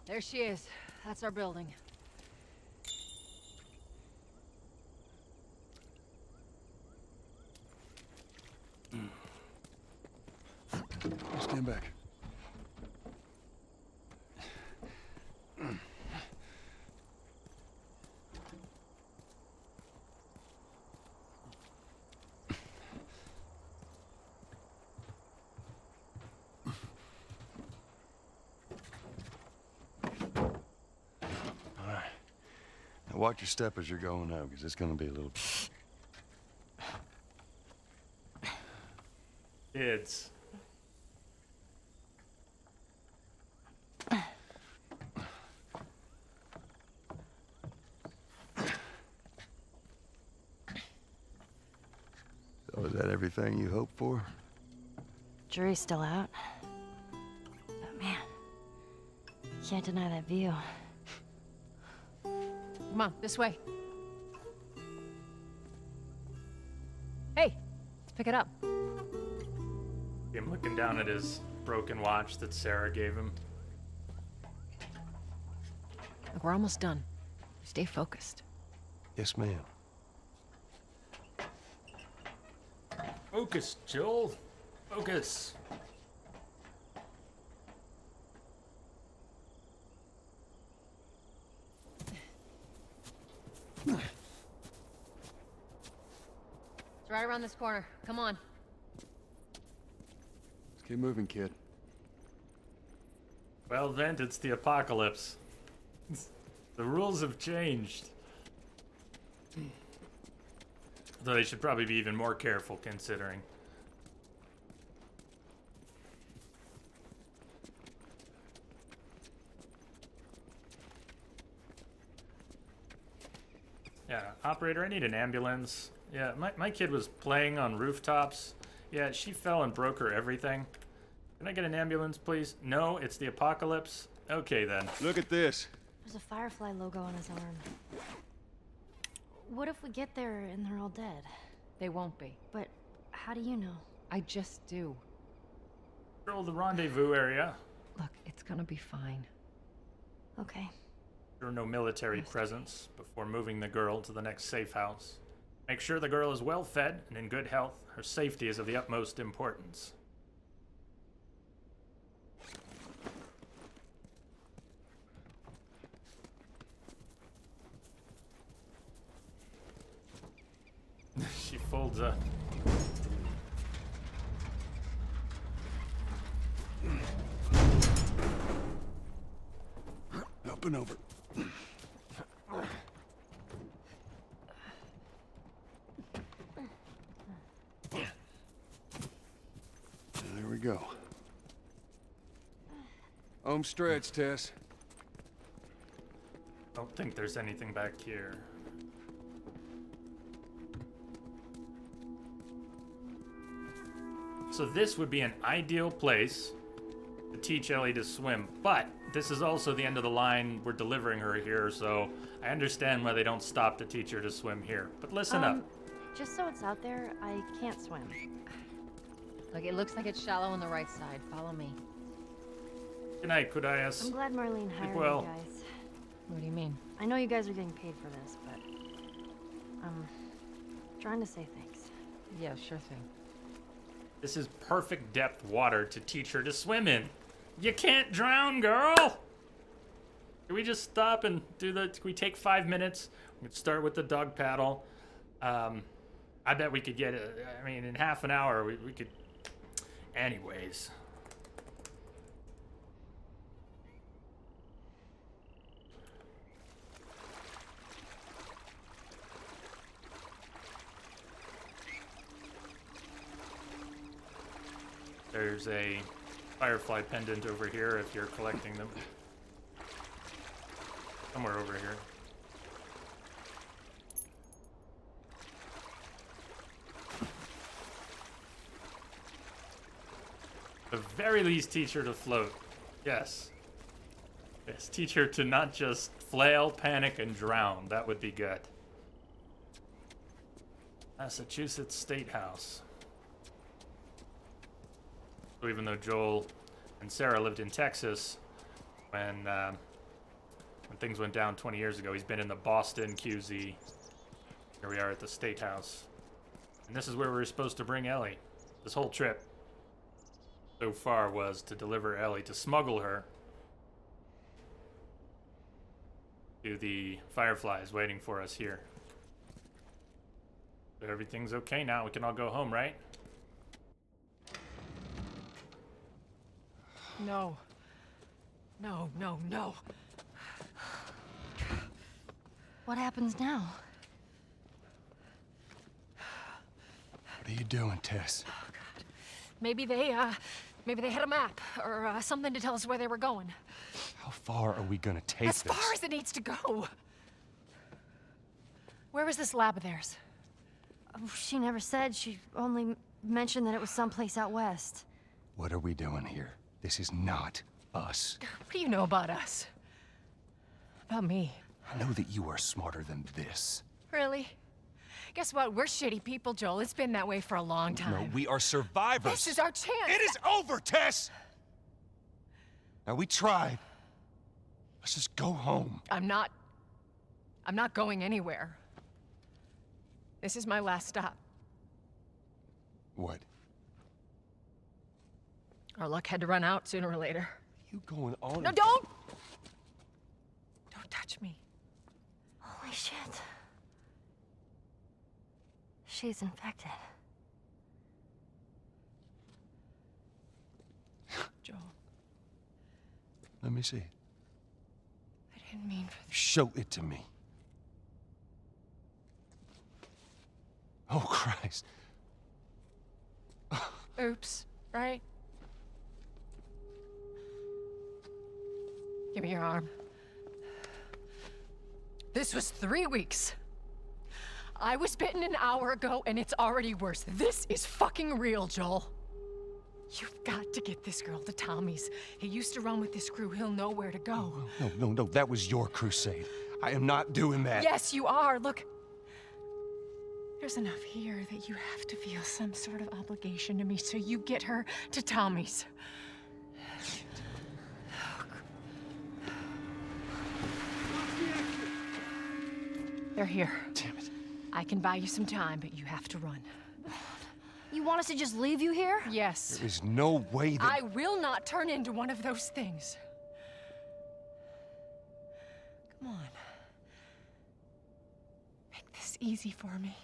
[SPEAKER 3] There she is. That's our building.
[SPEAKER 4] Stand back.
[SPEAKER 5] Now watch your step as you're going out, because it's gonna be a little...
[SPEAKER 1] Kids.
[SPEAKER 5] Was that everything you hoped for?
[SPEAKER 2] Jury's still out. But man, can't deny that view.
[SPEAKER 3] Come on, this way. Hey, let's pick it up.
[SPEAKER 1] Him looking down at his broken watch that Sarah gave him.
[SPEAKER 3] Look, we're almost done. Stay focused.
[SPEAKER 5] Yes, ma'am.
[SPEAKER 1] Focus, Joel. Focus.
[SPEAKER 3] It's right around this corner. Come on.
[SPEAKER 4] Let's keep moving, kid.
[SPEAKER 1] Well, Vent, it's the apocalypse. The rules have changed. Though they should probably be even more careful, considering. Yeah, operator, I need an ambulance. Yeah, my kid was playing on rooftops. Yeah, she fell and broke her everything. Can I get an ambulance, please? No, it's the apocalypse. Okay, then.
[SPEAKER 4] Look at this.
[SPEAKER 2] There's a Firefly logo on his arm. What if we get there and they're all dead?
[SPEAKER 3] They won't be.
[SPEAKER 2] But how do you know?
[SPEAKER 3] I just do.
[SPEAKER 1] Control the rendezvous area.
[SPEAKER 3] Look, it's gonna be fine.
[SPEAKER 2] Okay.
[SPEAKER 1] There are no military presence before moving the girl to the next safe house. Make sure the girl is well fed and in good health. Her safety is of the utmost importance. She folds up.
[SPEAKER 4] Up and over. There we go. Home stretch, Tess.
[SPEAKER 1] Don't think there's anything back here. So this would be an ideal place to teach Ellie to swim, but this is also the end of the line. We're delivering her here, so I understand why they don't stop to teach her to swim here. But listen up.
[SPEAKER 2] Just so it's out there, I can't swim.
[SPEAKER 3] Look, it looks like it's shallow on the right side. Follow me.
[SPEAKER 1] Good night, Kudias.
[SPEAKER 2] I'm glad Marlene hired
[SPEAKER 1] well.
[SPEAKER 2] you guys.
[SPEAKER 3] What do you mean?
[SPEAKER 2] I know you guys are getting paid for this, but I'm trying to say thanks.
[SPEAKER 3] Yeah, sure thing.
[SPEAKER 1] This is perfect depth water to teach her to swim in. You can't drown, girl! Can we just stop and do the... Can we take 5 minutes? We could start with the dog paddle. I bet we could get... I mean, in half an hour, we could... Anyways. There's a Firefly pendant over here if you're collecting them. Somewhere over here. At the very least, teach her to float. Yes. Yes, teach her to not just flail, panic, and drown. That would be good. Massachusetts State House. So even though Joel and Sarah lived in Texas when things went down 20 years ago, he's been in the Boston QZ. Here we are at the State House. And this is where we were supposed to bring Ellie. This whole trip so far was to deliver Ellie, to smuggle her to the Fireflies waiting for us here. So everything's okay now. We can all go home, right?
[SPEAKER 3] No. No, no, no.
[SPEAKER 2] What happens now?
[SPEAKER 5] What are you doing, Tess?
[SPEAKER 3] Oh, God. Maybe they had a map or something to tell us where they were going.
[SPEAKER 5] How far are we gonna take
[SPEAKER 3] As
[SPEAKER 5] this?
[SPEAKER 3] far as it needs to go. Where was this lab of theirs?
[SPEAKER 2] She never said. She only mentioned that it was someplace out west.
[SPEAKER 5] What are we doing here? This is not us.
[SPEAKER 3] What do you know about us? About me?
[SPEAKER 5] I know that you are smarter than this.
[SPEAKER 3] Really? Guess what? We're shitty people, Joel. It's been that way for a long time.
[SPEAKER 5] No, we are survivors.
[SPEAKER 3] This is our chance.
[SPEAKER 5] It is over, Tess! Now, we tried. Let's just go home.
[SPEAKER 3] I'm not going anywhere. This is my last stop.
[SPEAKER 5] What?
[SPEAKER 3] Our luck had to run out sooner or later.
[SPEAKER 5] You going on?
[SPEAKER 3] No, don't! Don't touch me.
[SPEAKER 2] Holy shit. She's infected.
[SPEAKER 3] Joel,
[SPEAKER 5] Let me see it.
[SPEAKER 3] I didn't mean for this.
[SPEAKER 5] Show it to me. Oh, Christ.
[SPEAKER 3] Oops, right? Give me your arm. This was 3 weeks. I was bitten an hour ago, and it's already worse. This is fucking real, Joel. You've got to get this girl to Tommy's. He used to run with this crew. He'll know where to go.
[SPEAKER 5] No. That was your crusade. I am not doing that.
[SPEAKER 3] Yes, you are. Look. There's enough here that you have to feel some sort of obligation to me, so you get her to Tommy's. They're here.
[SPEAKER 5] Damn it.
[SPEAKER 3] I can buy you some time, but you have to run.
[SPEAKER 2] You want us to just leave you here?
[SPEAKER 3] Yes.
[SPEAKER 5] There is no way that...
[SPEAKER 3] I will not turn into one of those things. Come on. Make this easy for me.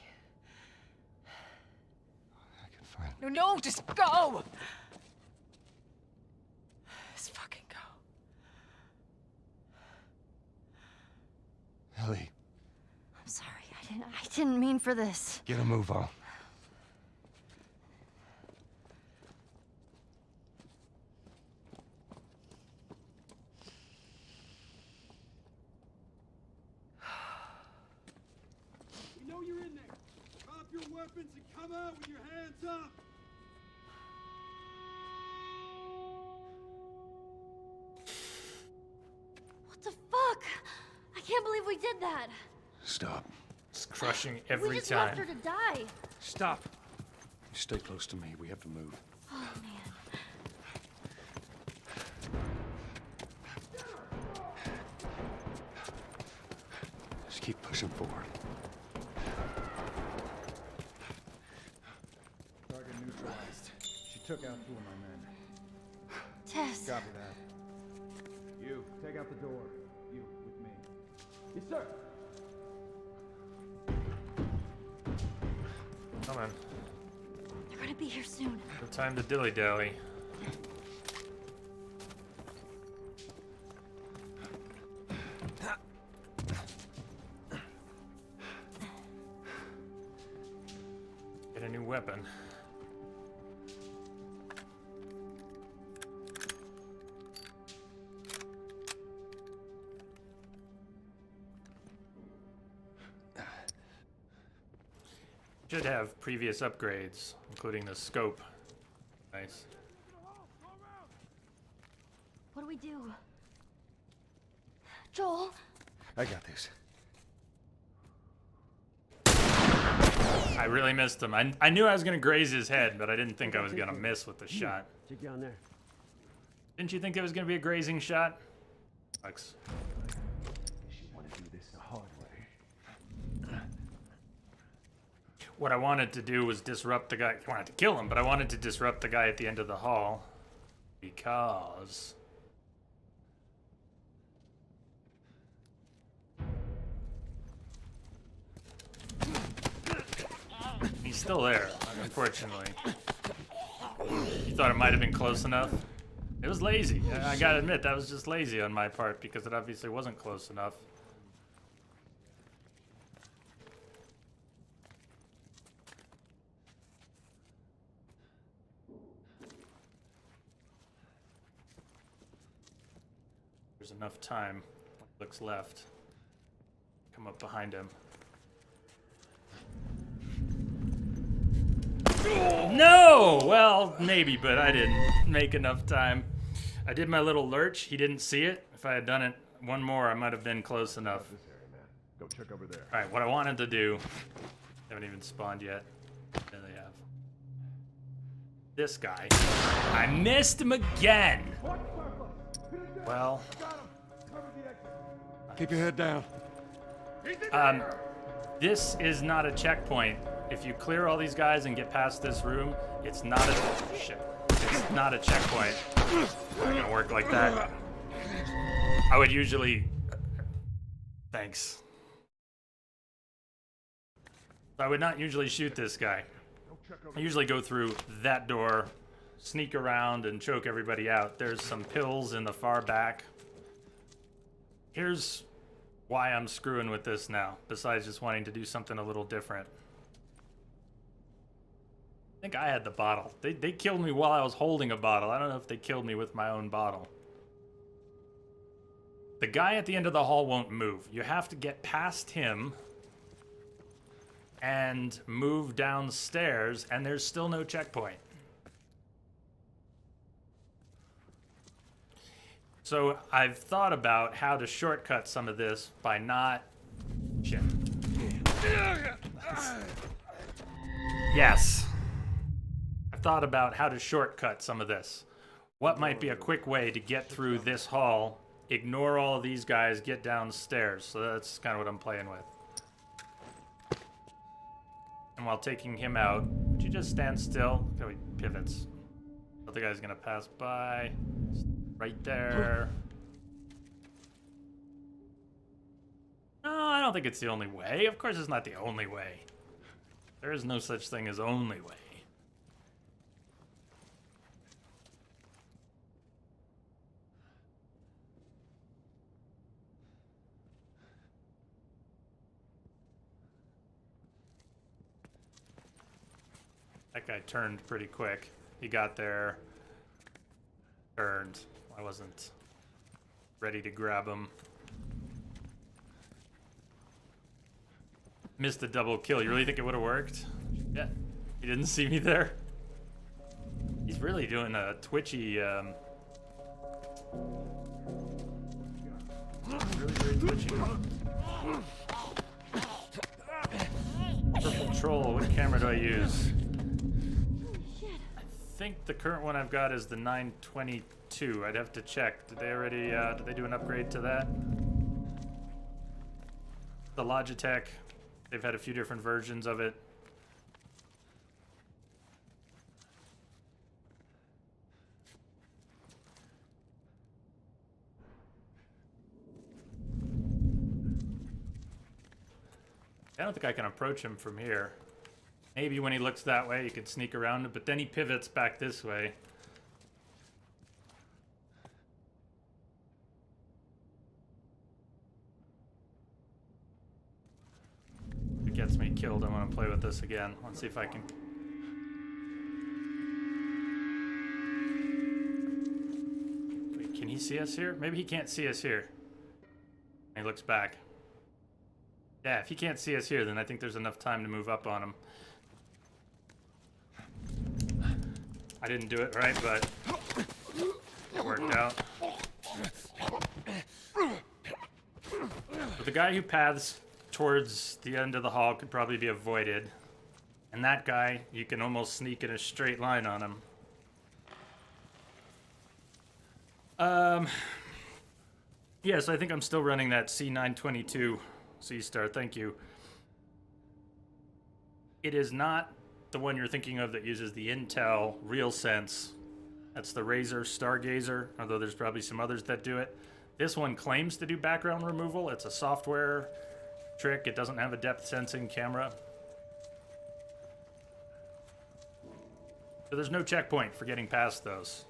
[SPEAKER 5] I can find...
[SPEAKER 3] No, just go! Just fucking go.
[SPEAKER 5] Ellie,
[SPEAKER 2] I'm sorry. I didn't mean for this.
[SPEAKER 5] get a move on.
[SPEAKER 6] We know you're in there. Drop your weapons and come out with your hands up.
[SPEAKER 2] What the fuck? I can't believe we did that.
[SPEAKER 5] Stop.
[SPEAKER 1] It's crushing
[SPEAKER 2] We
[SPEAKER 1] every
[SPEAKER 2] just
[SPEAKER 1] time.
[SPEAKER 2] left her to die.
[SPEAKER 5] Stop. Stay close to me. We have to move.
[SPEAKER 2] Oh, man.
[SPEAKER 5] Just keep pushing forward.
[SPEAKER 6] Target neutralized. She took out 2 of my men.
[SPEAKER 2] Tess.
[SPEAKER 6] Copy that. You, take out the door. You, with me. Yes, sir.
[SPEAKER 1] Come on.
[SPEAKER 2] They're gonna be here soon.
[SPEAKER 1] No time to dilly-dally. Get a new weapon. Should have previous upgrades, including the scope. Nice.
[SPEAKER 2] What do we do? Joel?
[SPEAKER 5] I got this.
[SPEAKER 1] I really missed him. I knew I was gonna graze his head, but I didn't think I was gonna miss with the shot.
[SPEAKER 6] Take down there.
[SPEAKER 1] Didn't you think it was gonna be a grazing shot? Alex.
[SPEAKER 5] You want to do this the hard way.
[SPEAKER 1] What I wanted to do was disrupt the guy. I wanted to kill him, but I wanted to disrupt the guy at the end of the hall. Because... he's still there, unfortunately. You thought it might have been close enough? It was lazy. I gotta admit, that was just lazy on my part, because it obviously wasn't close enough. There's enough time. Looks left. Come up behind him. No! Well, maybe, but I didn't make enough time. I did my little lurch. He didn't see it. If I had done it one more, I might have been close enough.
[SPEAKER 6] This area, man. Go check over there.
[SPEAKER 1] Alright, what I wanted to do... Haven't even spawned yet. There they have. This guy. I missed him again! Well...
[SPEAKER 4] Keep your head down.
[SPEAKER 1] This is not a checkpoint. If you clear all these guys and get past this room, it's not a... Shit. It's not a checkpoint. It's not gonna work like that. I would usually... Thanks. I would not usually shoot this guy. I usually go through that door, sneak around, and choke everybody out. There's some pills in the far back. Here's why I'm screwing with this now, besides just wanting to do something a little different. I think I had the bottle. They killed me while I was holding a bottle. I don't know if they killed me with my own bottle. The guy at the end of the hall won't move. You have to get past him and move downstairs, and there's still no checkpoint. So I've thought about how to shortcut some of this by not... Shit. Yes. I've thought about how to shortcut some of this. What might be a quick way to get through this hall, ignore all of these guys, get downstairs. So that's kind of what I'm playing with. And while taking him out, would you just stand still? Okay, he pivots. The guy's gonna pass by. Right there. No, I don't think it's the only way. Of course it's not the only way. There is no such thing as only way. That guy turned pretty quick. He got there, turned. I wasn't ready to grab him. Missed a double kill. You really think it would have worked? Yeah. He didn't see me there. He's really doing a twitchy, really very twitchy. Purple Troll, what camera do I use? I think the current one I've got is the 922. I'd have to check. Did they already, did they do an upgrade to that? The Logitech, they've had a few different versions of it. I don't think I can approach him from here. Maybe when he looks that way, you could sneak around him, but then he pivots back this way. If it gets me killed, I want to play with this again. Let's see if I can... Wait, can he see us here? Maybe he can't see us here. And he looks back. Yeah, if he can't see us here, then I think there's enough time to move up on him. I didn't do it right, but it worked out. But the guy who paths towards the end of the hall could probably be avoided. And that guy, you can almost sneak in a straight line on him. Yeah, so I think I'm still running that C922 C-Star, thank you. It is not the one you're thinking of that uses the Intel RealSense. That's the Razer Stargazer, although there's probably some others that do it. This one claims to do background removal. It's a software trick. It doesn't have a depth sensing camera. So there's no checkpoint for getting past those.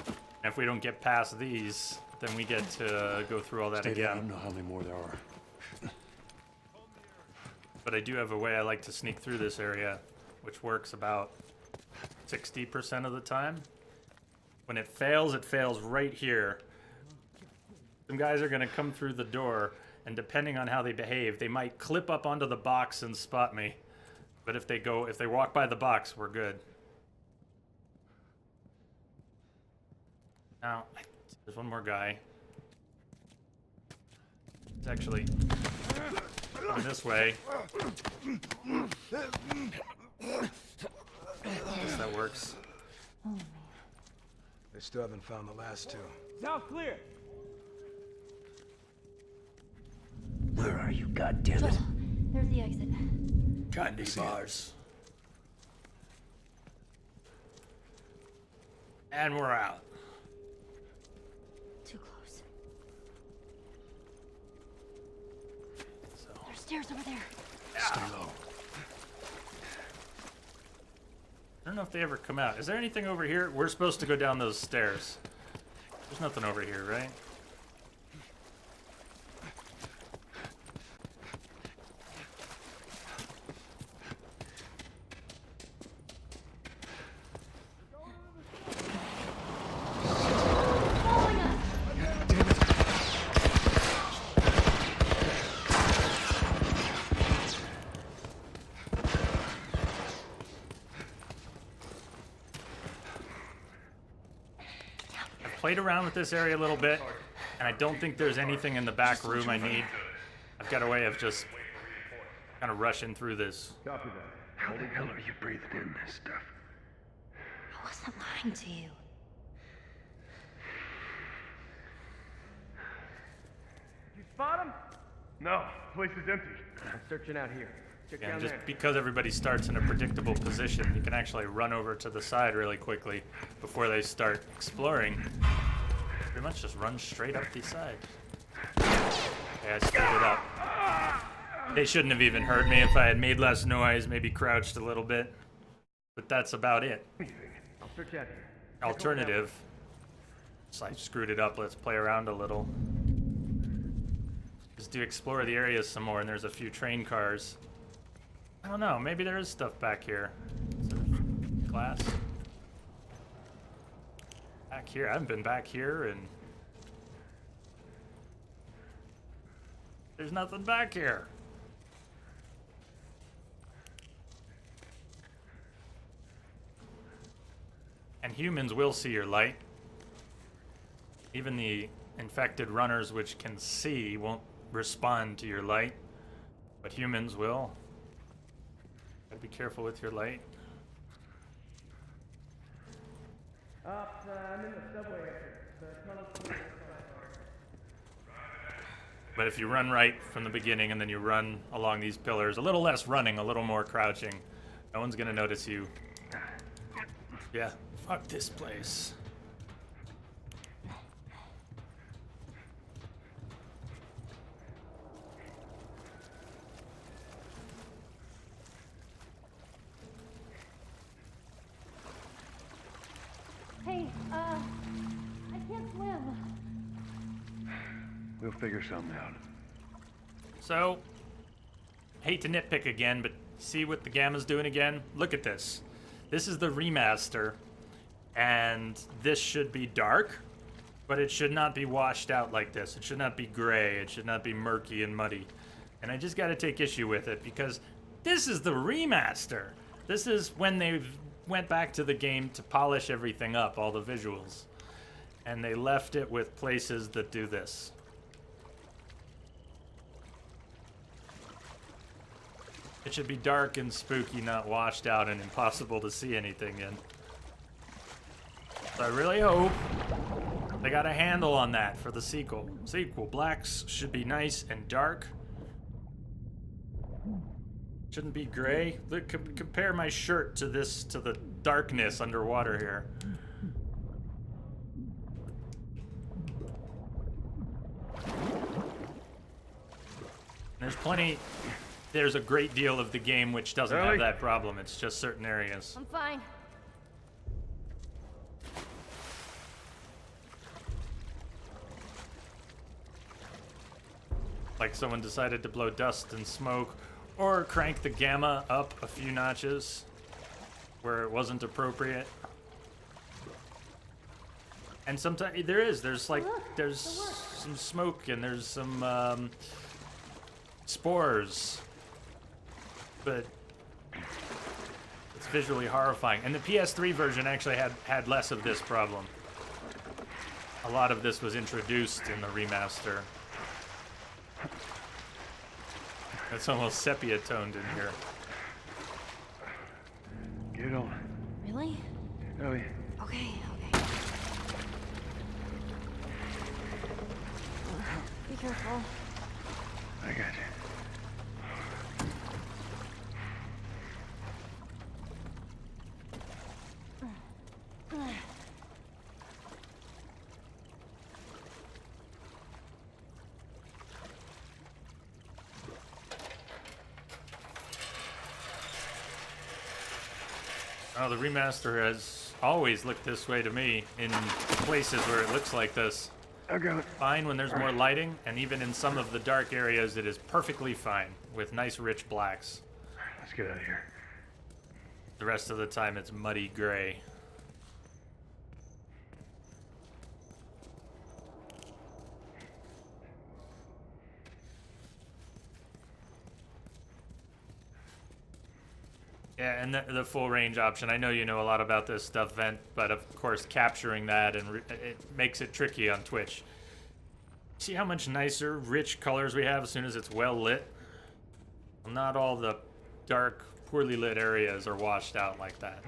[SPEAKER 1] And if we don't get past these, then we get to go through all that
[SPEAKER 4] Stay
[SPEAKER 1] again.
[SPEAKER 4] down. I don't know how many more there are.
[SPEAKER 1] But I do have a way I like to sneak through this area, which works about 60% of the time. When it fails right here. Some guys are gonna come through the door, and depending on how they behave, they might clip up onto the box and spot me. But if they walk by the box, we're good. Now, there's one more guy. It's actually going this way. Guess that works.
[SPEAKER 7] They still haven't found the last two.
[SPEAKER 6] South clear.
[SPEAKER 8] Where are you, goddammit?
[SPEAKER 2] There's the exit.
[SPEAKER 1] Candy bars. And we're out.
[SPEAKER 2] Too close.
[SPEAKER 1] So,
[SPEAKER 2] There's stairs over there.
[SPEAKER 5] Stay low.
[SPEAKER 1] I don't know if they ever come out. Is there anything over here? We're supposed to go down those stairs. There's nothing over here, right? Played around with this area a little bit, and I don't think there's anything in the back room I need. I've got a way of just kind of rushing through this.
[SPEAKER 6] Copy that.
[SPEAKER 8] How the hell are you breathing in this stuff?
[SPEAKER 2] I wasn't lying to you.
[SPEAKER 6] You spot him?
[SPEAKER 8] No, place is empty.
[SPEAKER 6] Searching out here. Check
[SPEAKER 1] Yeah,
[SPEAKER 6] down
[SPEAKER 1] just
[SPEAKER 6] there.
[SPEAKER 1] because everybody starts in a predictable position, you can actually run over to the side really quickly before they start exploring. Pretty much just run straight up the side. Okay, I screwed it up. They shouldn't have even heard me if I had made less noise, maybe crouched a little bit. But that's about it.
[SPEAKER 6] I'll search out here.
[SPEAKER 1] Alternative. So I screwed it up. Let's play around a little. Just to explore the areas some more, and there's a few train cars. I don't know, maybe there is stuff back here. Is there glass? Back here? I haven't been back here, and there's nothing back here. And humans will see your light. Even the infected runners, which can see, won't respond to your light, but humans will. Gotta be careful with your light.
[SPEAKER 6] I'm in the subway exit. Tell us
[SPEAKER 1] But if you run right from the beginning and then you run along these pillars, a little less running, a little more crouching, no one's gonna notice you. Yeah, fuck this place.
[SPEAKER 2] Hey, I can't swim.
[SPEAKER 8] We'll figure something out.
[SPEAKER 1] So, hate to nitpick again, but see what the Gamma's doing again? Look at this. This is the remaster, and this should be dark, but it should not be washed out like this. It should not be gray. It should not be murky and muddy. And I just gotta take issue with it, because this is the remaster. This is when they went back to the game to polish everything up, all the visuals. And they left it with places that do this. It should be dark and spooky, not washed out and impossible to see anything in. So I really hope they got a handle on that for the sequel. Blacks should be nice and dark. Shouldn't be gray. Look, compare my shirt to this, to the darkness underwater here. There's a great deal of the game which doesn't have that problem. It's just certain areas.
[SPEAKER 2] I'm fine.
[SPEAKER 1] Like someone decided to blow dust and smoke, or crank the gamma up a few notches where it wasn't appropriate. And sometimes there's some smoke and there's some spores, but visually horrifying. And the PS3 version actually had less of this problem. A lot of this was introduced in the remaster. It's almost sepia toned in here.
[SPEAKER 8] Get on.
[SPEAKER 2] Really?
[SPEAKER 8] Ellie.
[SPEAKER 2] Okay. Be careful.
[SPEAKER 8] I got you.
[SPEAKER 1] Oh, the remaster has always looked this way to me in places where it looks like this.
[SPEAKER 8] I got it.
[SPEAKER 1] Fine when there's more lighting, and even in some of the dark areas, it is perfectly fine with nice rich blacks.
[SPEAKER 8] Let's get out of here.
[SPEAKER 1] The rest of the time, it's muddy gray. Yeah, and the full range option. I know you know a lot about this stuff, Vent, but of course capturing that and it makes it tricky on Twitch. See how much nicer, rich colors we have as soon as it's well lit? Well, not all the dark, poorly lit areas are washed out like that.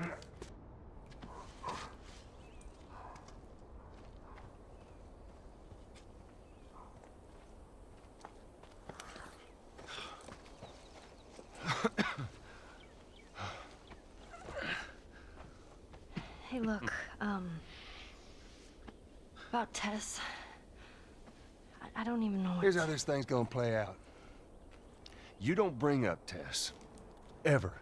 [SPEAKER 2] Hey, look, about Tess. I don't even know what
[SPEAKER 5] Here's how this thing's gonna play out. You don't bring up Tess. Ever.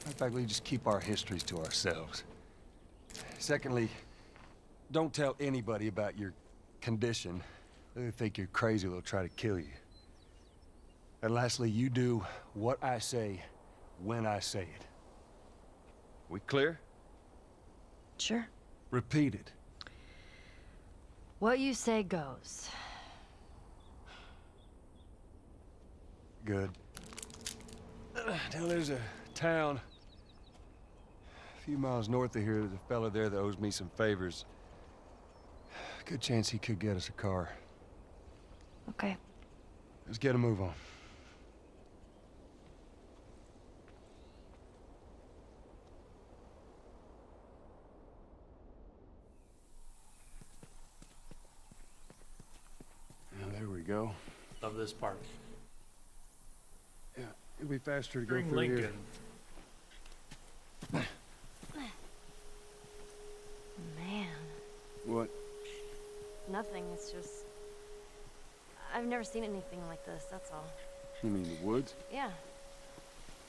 [SPEAKER 5] In fact, we just keep our histories to ourselves. Secondly, don't tell anybody about your condition. They think you're crazy, they'll try to kill you. And lastly, you do what I say when I say it. We clear?
[SPEAKER 2] Sure.
[SPEAKER 5] Repeat it.
[SPEAKER 2] What you say goes.
[SPEAKER 5] Good. Now there's a town a few miles north of here. There's a fella there that owes me some favors. Good chance he could get us a car.
[SPEAKER 2] Okay.
[SPEAKER 5] Let's get a move on. Now, there we go.
[SPEAKER 1] Love this part.
[SPEAKER 5] Yeah, it'll be faster to go
[SPEAKER 1] Spring
[SPEAKER 5] through
[SPEAKER 1] Lincoln.
[SPEAKER 5] here.
[SPEAKER 2] Man,
[SPEAKER 5] What?
[SPEAKER 2] nothing. It's just... I've never seen anything like this, that's all.
[SPEAKER 5] You mean the woods?
[SPEAKER 2] Yeah.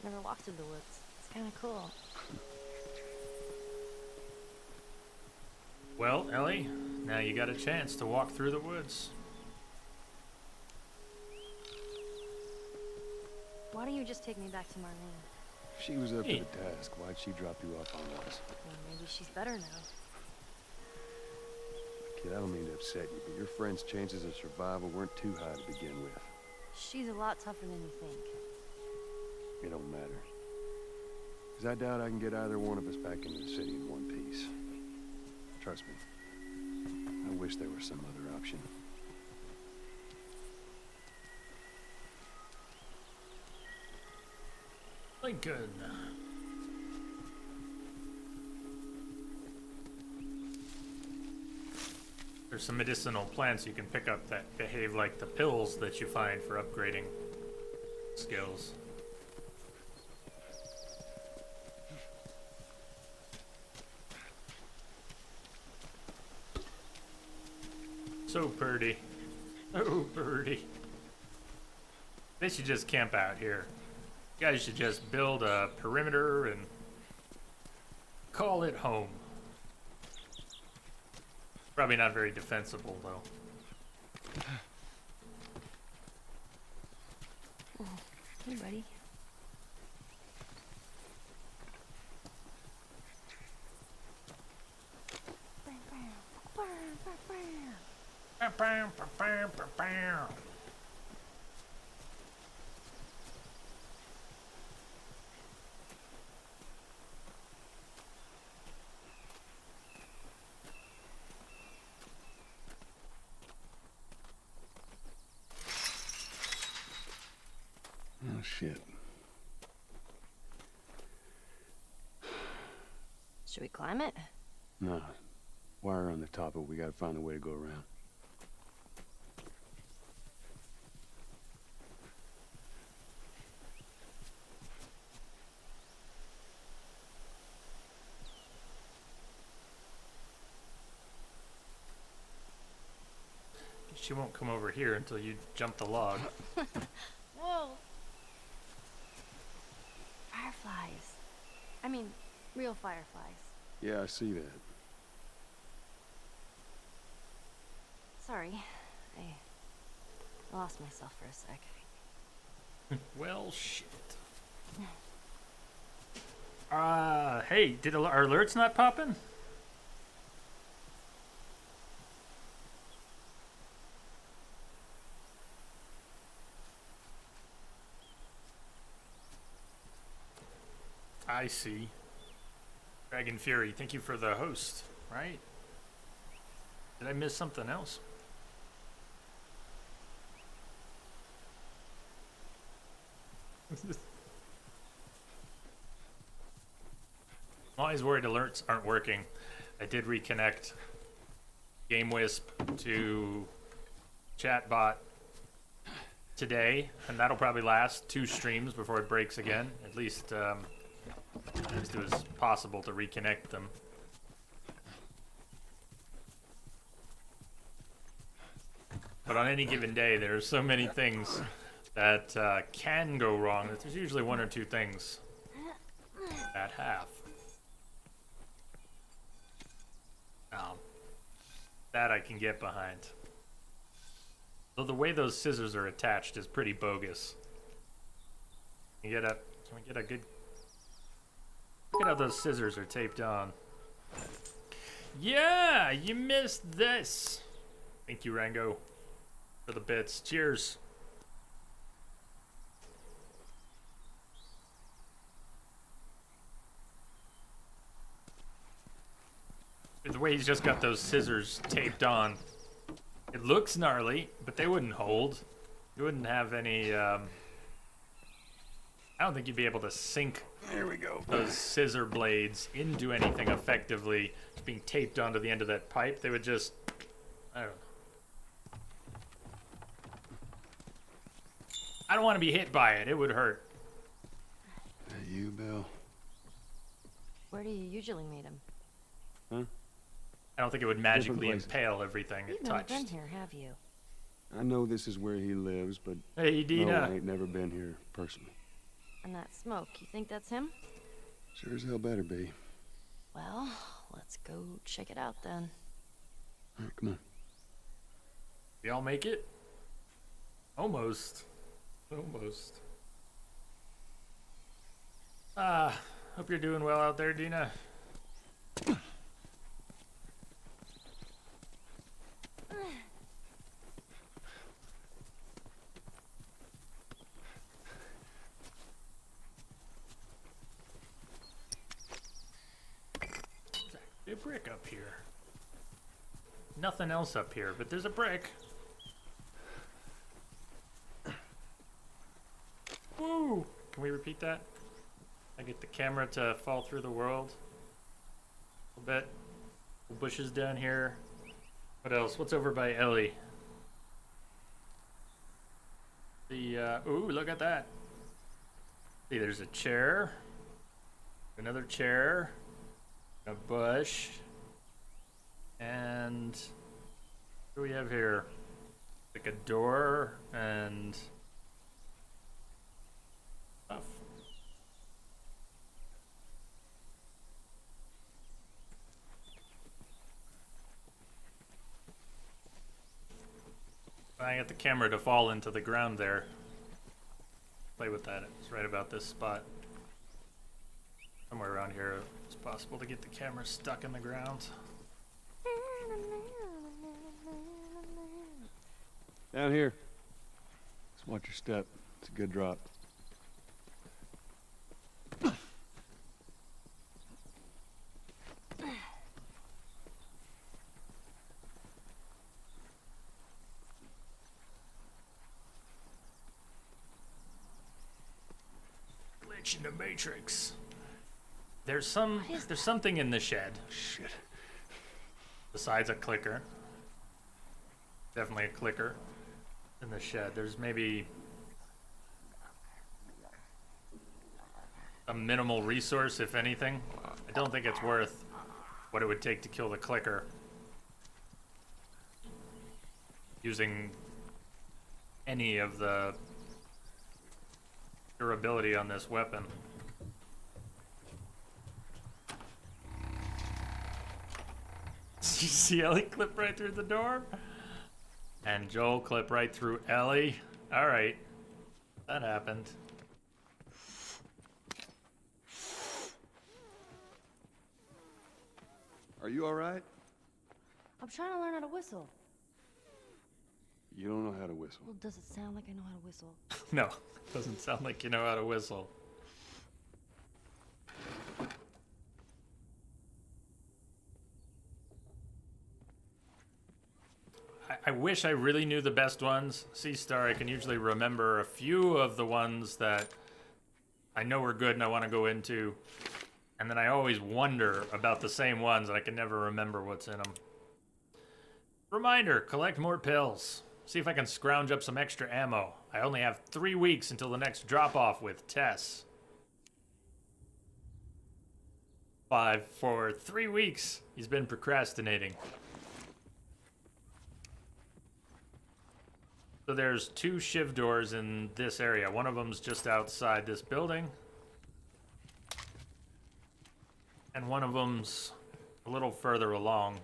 [SPEAKER 2] Never walked through the woods. It's kind of cool.
[SPEAKER 1] Well, Ellie, now you got a chance to walk through the woods.
[SPEAKER 2] Why don't you just take me back to Marlene?
[SPEAKER 5] She was up
[SPEAKER 1] Hey.
[SPEAKER 5] to the task. Why'd she drop you off on us?
[SPEAKER 2] Well, maybe she's better now.
[SPEAKER 5] Kid, I don't mean to upset you, but your friend's chances of survival weren't too high to begin with.
[SPEAKER 2] She's a lot tougher than you think.
[SPEAKER 5] It don't matter. 'Cause I doubt I can get either one of us back into the city in one piece. Trust me. I wish there was some other option.
[SPEAKER 1] Lincoln. There's some medicinal plants you can pick up that behave like the pills that you find for upgrading skills. So pretty. Oh, pretty. They should just camp out here. You guys should just build a perimeter and call it home. Probably not very defensible, though.
[SPEAKER 2] Oh, hey, buddy.
[SPEAKER 4] shit.
[SPEAKER 2] Should we climb it?
[SPEAKER 4] Nah. Wire on the top of it. We gotta find a way to go around.
[SPEAKER 1] She won't come over here until you jump the log.
[SPEAKER 2] Whoa! Fireflies. I mean, real fireflies.
[SPEAKER 4] Yeah, I see that.
[SPEAKER 2] Sorry. I lost myself for a sec.
[SPEAKER 1] Well, shit. Hey, did our alerts not popping? I see. Dragon Fury, thank you for the host, right? Did I miss something else? I'm always worried alerts aren't working. I did reconnect GameWisp to chatbot today, and that'll probably last 2 streams before it breaks again. At least it was possible to reconnect them. But on any given day, there are so many things that can go wrong that there's usually 1 or 2 things that have. That I can get behind. Though the way those scissors are attached is pretty bogus. Can we get a good... Look at how those scissors are taped on. Yeah, you missed this. Thank you, Rango, for the bits. Cheers. The way he's just got those scissors taped on. It looks gnarly, but they wouldn't hold. You wouldn't have any, I don't think you'd be able to sink those scissor blades into anything effectively being taped onto the end of that pipe. They would just, I don't know. I don't want to be hit by it. It would hurt.
[SPEAKER 4] That you, Bill?
[SPEAKER 2] Where do you usually meet him?
[SPEAKER 4] Huh?
[SPEAKER 1] I don't think it would magically
[SPEAKER 4] places.
[SPEAKER 1] impale everything
[SPEAKER 2] You've
[SPEAKER 1] it
[SPEAKER 2] never
[SPEAKER 1] touched.
[SPEAKER 2] been here, have you?
[SPEAKER 4] I know this is where he lives, but
[SPEAKER 1] Hey,
[SPEAKER 4] no,
[SPEAKER 1] Dina.
[SPEAKER 4] I ain't never been here personally.
[SPEAKER 2] And that smoke, you think that's him?
[SPEAKER 4] Sure as hell better be.
[SPEAKER 2] Well, let's go check it out then.
[SPEAKER 4] All right, come on.
[SPEAKER 1] We all make it? Almost. Almost. Hope you're doing well out there, Dina. There's a brick up here. Nothing else up here, but there's a brick. Woo! Can we repeat that? I get the camera to fall through the world. A little bit. Bushes down here. What else? What's over by Ellie? The, ooh, look at that. See, there's a chair. Another chair. A bush. And what do we have here? Like a door and stuff. I got the camera to fall into the ground there. Play with that. It's right about this spot. Somewhere around here it's possible to get the camera stuck in the ground.
[SPEAKER 4] Down here. Just watch your step. It's a good drop.
[SPEAKER 1] glitch in the Matrix. There's something in the shed.
[SPEAKER 4] Shit.
[SPEAKER 1] Besides a clicker. Definitely a clicker in the shed. There's maybe a minimal resource, if anything. I don't think it's worth what it would take to kill the clicker. Using any of the durability on this weapon. Did you see Ellie clip right through the door? And Joel clip right through Ellie. Alright. That happened.
[SPEAKER 4] Are you alright?
[SPEAKER 2] I'm trying to learn how to whistle.
[SPEAKER 4] You don't know how to whistle.
[SPEAKER 2] Well, does it sound like I know how to whistle?
[SPEAKER 1] No, doesn't sound like you know how to whistle. I wish I really knew the best ones. C-Star, I can usually remember a few of the ones that I know are good and I want to go into. And then I always wonder about the same ones and I can never remember what's in them. Reminder, collect more pills. See if I can scrounge up some extra ammo. I only have 3 weeks until the next drop-off with Tess. 5 for 3 weeks. He's been procrastinating. So there's 2 shiv doors in this area. One of them's just outside this building. And one of them's a little further along.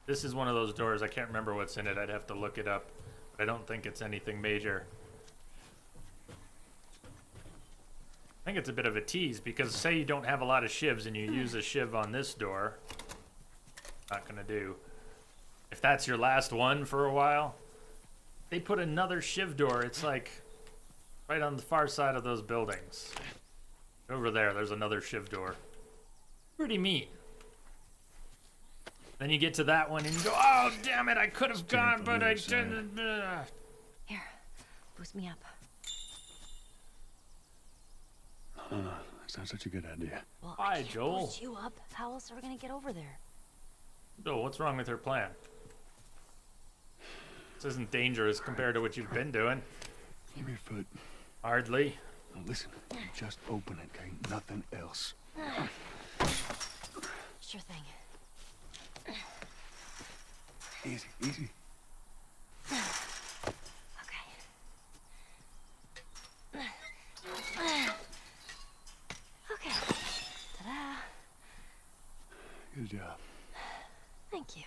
[SPEAKER 1] This is one of those doors. I can't remember what's in it. I'd have to look it up. But I don't think it's anything major. I think it's a bit of a tease because say you don't have a lot of shivs and you use a shiv on this door. Not gonna do. If that's your last one for a while, they put another shiv door. It's like right on the far side of those buildings. Over there, there's another shiv door. Pretty neat. Then you get to that one and you go, oh, damn it, I could have gone, but I didn't.
[SPEAKER 2] Here, boost me up.
[SPEAKER 4] That's not such a good idea.
[SPEAKER 2] Well,
[SPEAKER 1] Hi,
[SPEAKER 2] I can't
[SPEAKER 1] Joel.
[SPEAKER 2] boost you up. How else are we gonna get over there?
[SPEAKER 1] So what's wrong with her plan? This isn't dangerous compared to what you've been doing.
[SPEAKER 4] Give me your foot.
[SPEAKER 1] Hardly.
[SPEAKER 4] Now listen, you just open it, okay? Nothing else.
[SPEAKER 2] Sure thing.
[SPEAKER 4] Easy, easy.
[SPEAKER 2] Okay. Okay. Ta-da.
[SPEAKER 4] Good job.
[SPEAKER 2] Thank you.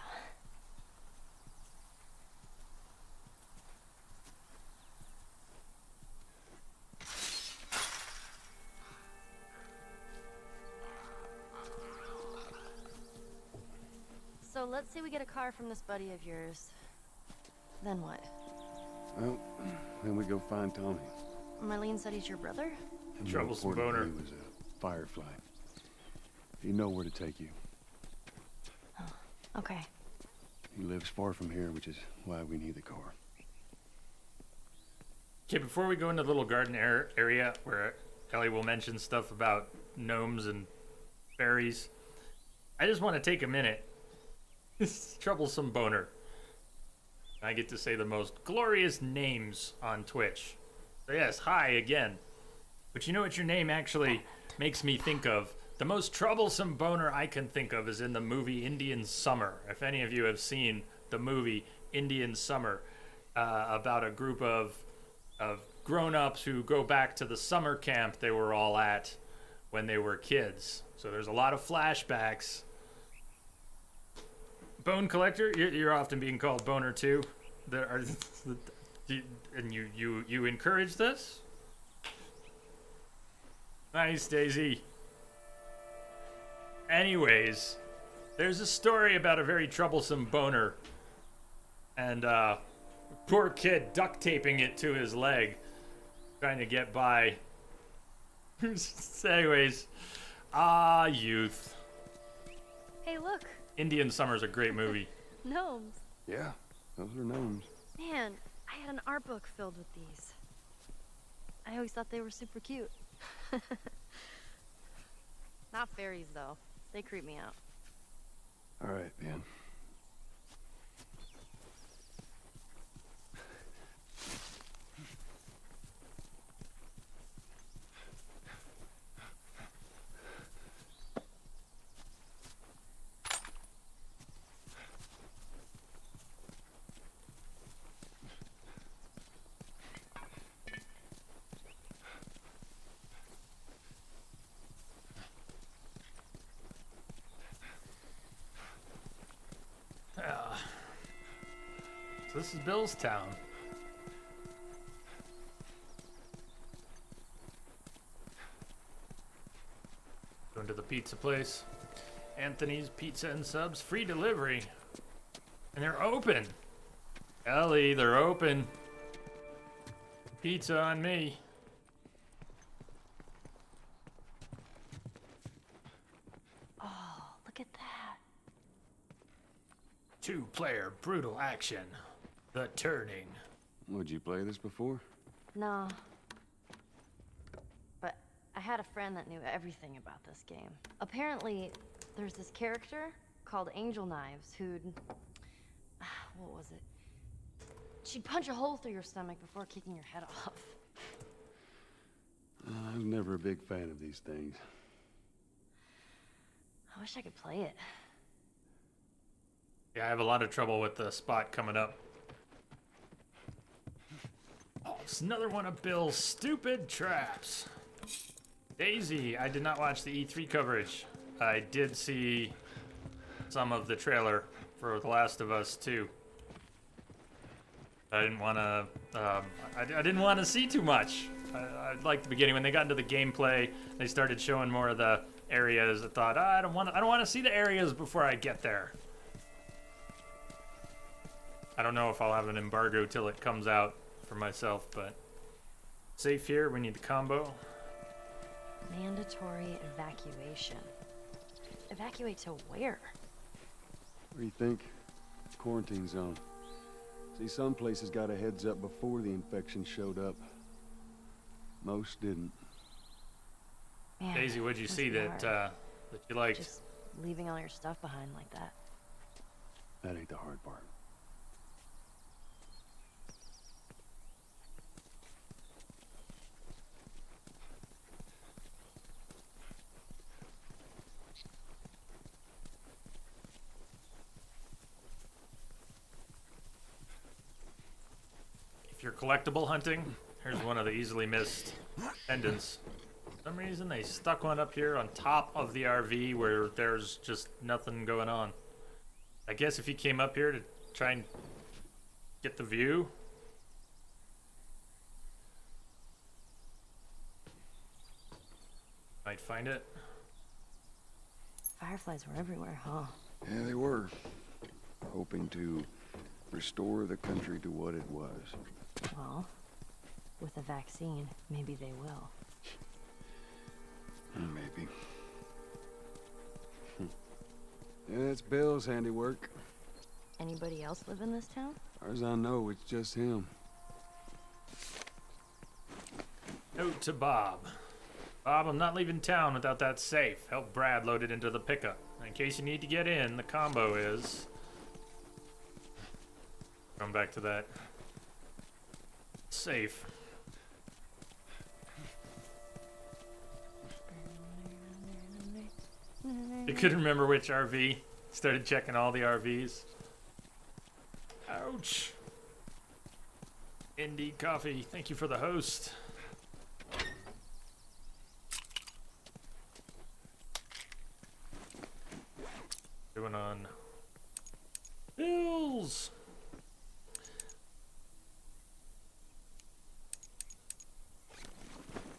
[SPEAKER 2] So let's say we get a car from this buddy of yours. Then what?
[SPEAKER 4] Well, then we go find Tommy.
[SPEAKER 2] Marlene said he's your brother?
[SPEAKER 4] And
[SPEAKER 1] Troublesome
[SPEAKER 4] more importantly,
[SPEAKER 1] boner.
[SPEAKER 4] He was a firefly. He know where to take you.
[SPEAKER 2] Okay.
[SPEAKER 4] He lives far from here, which is why we need the car.
[SPEAKER 1] Okay, before we go into the little garden area where Ellie will mention stuff about gnomes and fairies, I just want to take a minute. This troublesome boner. I get to say the most glorious names on Twitch. So yes, hi again. But you know what your name actually makes me think of? The most troublesome boner I can think of is in the movie Indian Summer. If any of you have seen the movie Indian Summer, about a group of grown-ups who go back to the summer camp they were all at when they were kids. So there's a lot of flashbacks. Bone Collector, you're often being called Boner too. There are, and you encourage this? Nice, Daisy. Anyways, there's a story about a very troublesome boner, and poor kid duct taping it to his leg, trying to get by. Anyways, youth.
[SPEAKER 2] Hey, look.
[SPEAKER 1] Indian Summer's a great movie.
[SPEAKER 2] Gnomes.
[SPEAKER 4] Yeah, those are gnomes.
[SPEAKER 2] Man, I had an art book filled with these. I always thought they were super cute. Not fairies, though. They creep me out.
[SPEAKER 4] All right, Ben.
[SPEAKER 1] So this is Bill's town. Going to the pizza place. Anthony's Pizza and Subs, free delivery. And they're open. Ellie, they're open. Pizza on me.
[SPEAKER 2] Oh, look at that.
[SPEAKER 1] 2-player brutal action. The Turning.
[SPEAKER 4] Would you play this before?
[SPEAKER 2] No. But I had a friend that knew everything about this game. Apparently, there's this character called Angel Knives who'd... what was it? She'd punch a hole through your stomach before kicking your head off.
[SPEAKER 4] I was never a big fan of these things.
[SPEAKER 2] I wish I could play it.
[SPEAKER 1] Yeah, I have a lot of trouble with the spot coming up. Oh, it's another one of Bill's stupid traps. Daisy, I did not watch the E3 coverage. I did see some of the trailer for The Last of Us 2. I didn't want to. I didn't want to see too much. I liked the beginning when they got into the gameplay. They started showing more of the areas. I thought, I don't want to see the areas before I get there. I don't know if I'll have an embargo till it comes out for myself, but safe here. We need the combo.
[SPEAKER 2] Mandatory evacuation. Evacuate to where?
[SPEAKER 4] What do you think? Quarantine zone. See, some places got a heads up before the infection showed up. Most didn't.
[SPEAKER 2] Man,
[SPEAKER 1] Daisy, what'd you
[SPEAKER 2] must
[SPEAKER 1] see
[SPEAKER 2] be
[SPEAKER 1] that
[SPEAKER 2] hard.
[SPEAKER 1] that you liked?
[SPEAKER 2] Just leaving all your stuff behind like that.
[SPEAKER 4] That ain't the hard part.
[SPEAKER 1] If you're collectible hunting, here's one of the easily missed pendants. For some reason, they stuck one up here on top of the RV where there's just nothing going on. I guess if you came up here to try and get the view. Might find it.
[SPEAKER 2] Fireflies were everywhere, huh?
[SPEAKER 4] Yeah, they were. Hoping to restore the country to what it was.
[SPEAKER 2] Well, with a vaccine, maybe they will.
[SPEAKER 4] Maybe. Yeah, it's Bill's handiwork.
[SPEAKER 2] Anybody else live in this town?
[SPEAKER 4] As far as I know, it's just him.
[SPEAKER 1] Note to Bob. Bob, I'm not leaving town without that safe. Help Brad load it into the pickup. In case you need to get in, the combo is... Come back to that. Safe. You couldn't remember which RV. Started checking all the RVs. Ouch. Indie Coffee, thank you for the host. Doing on bills.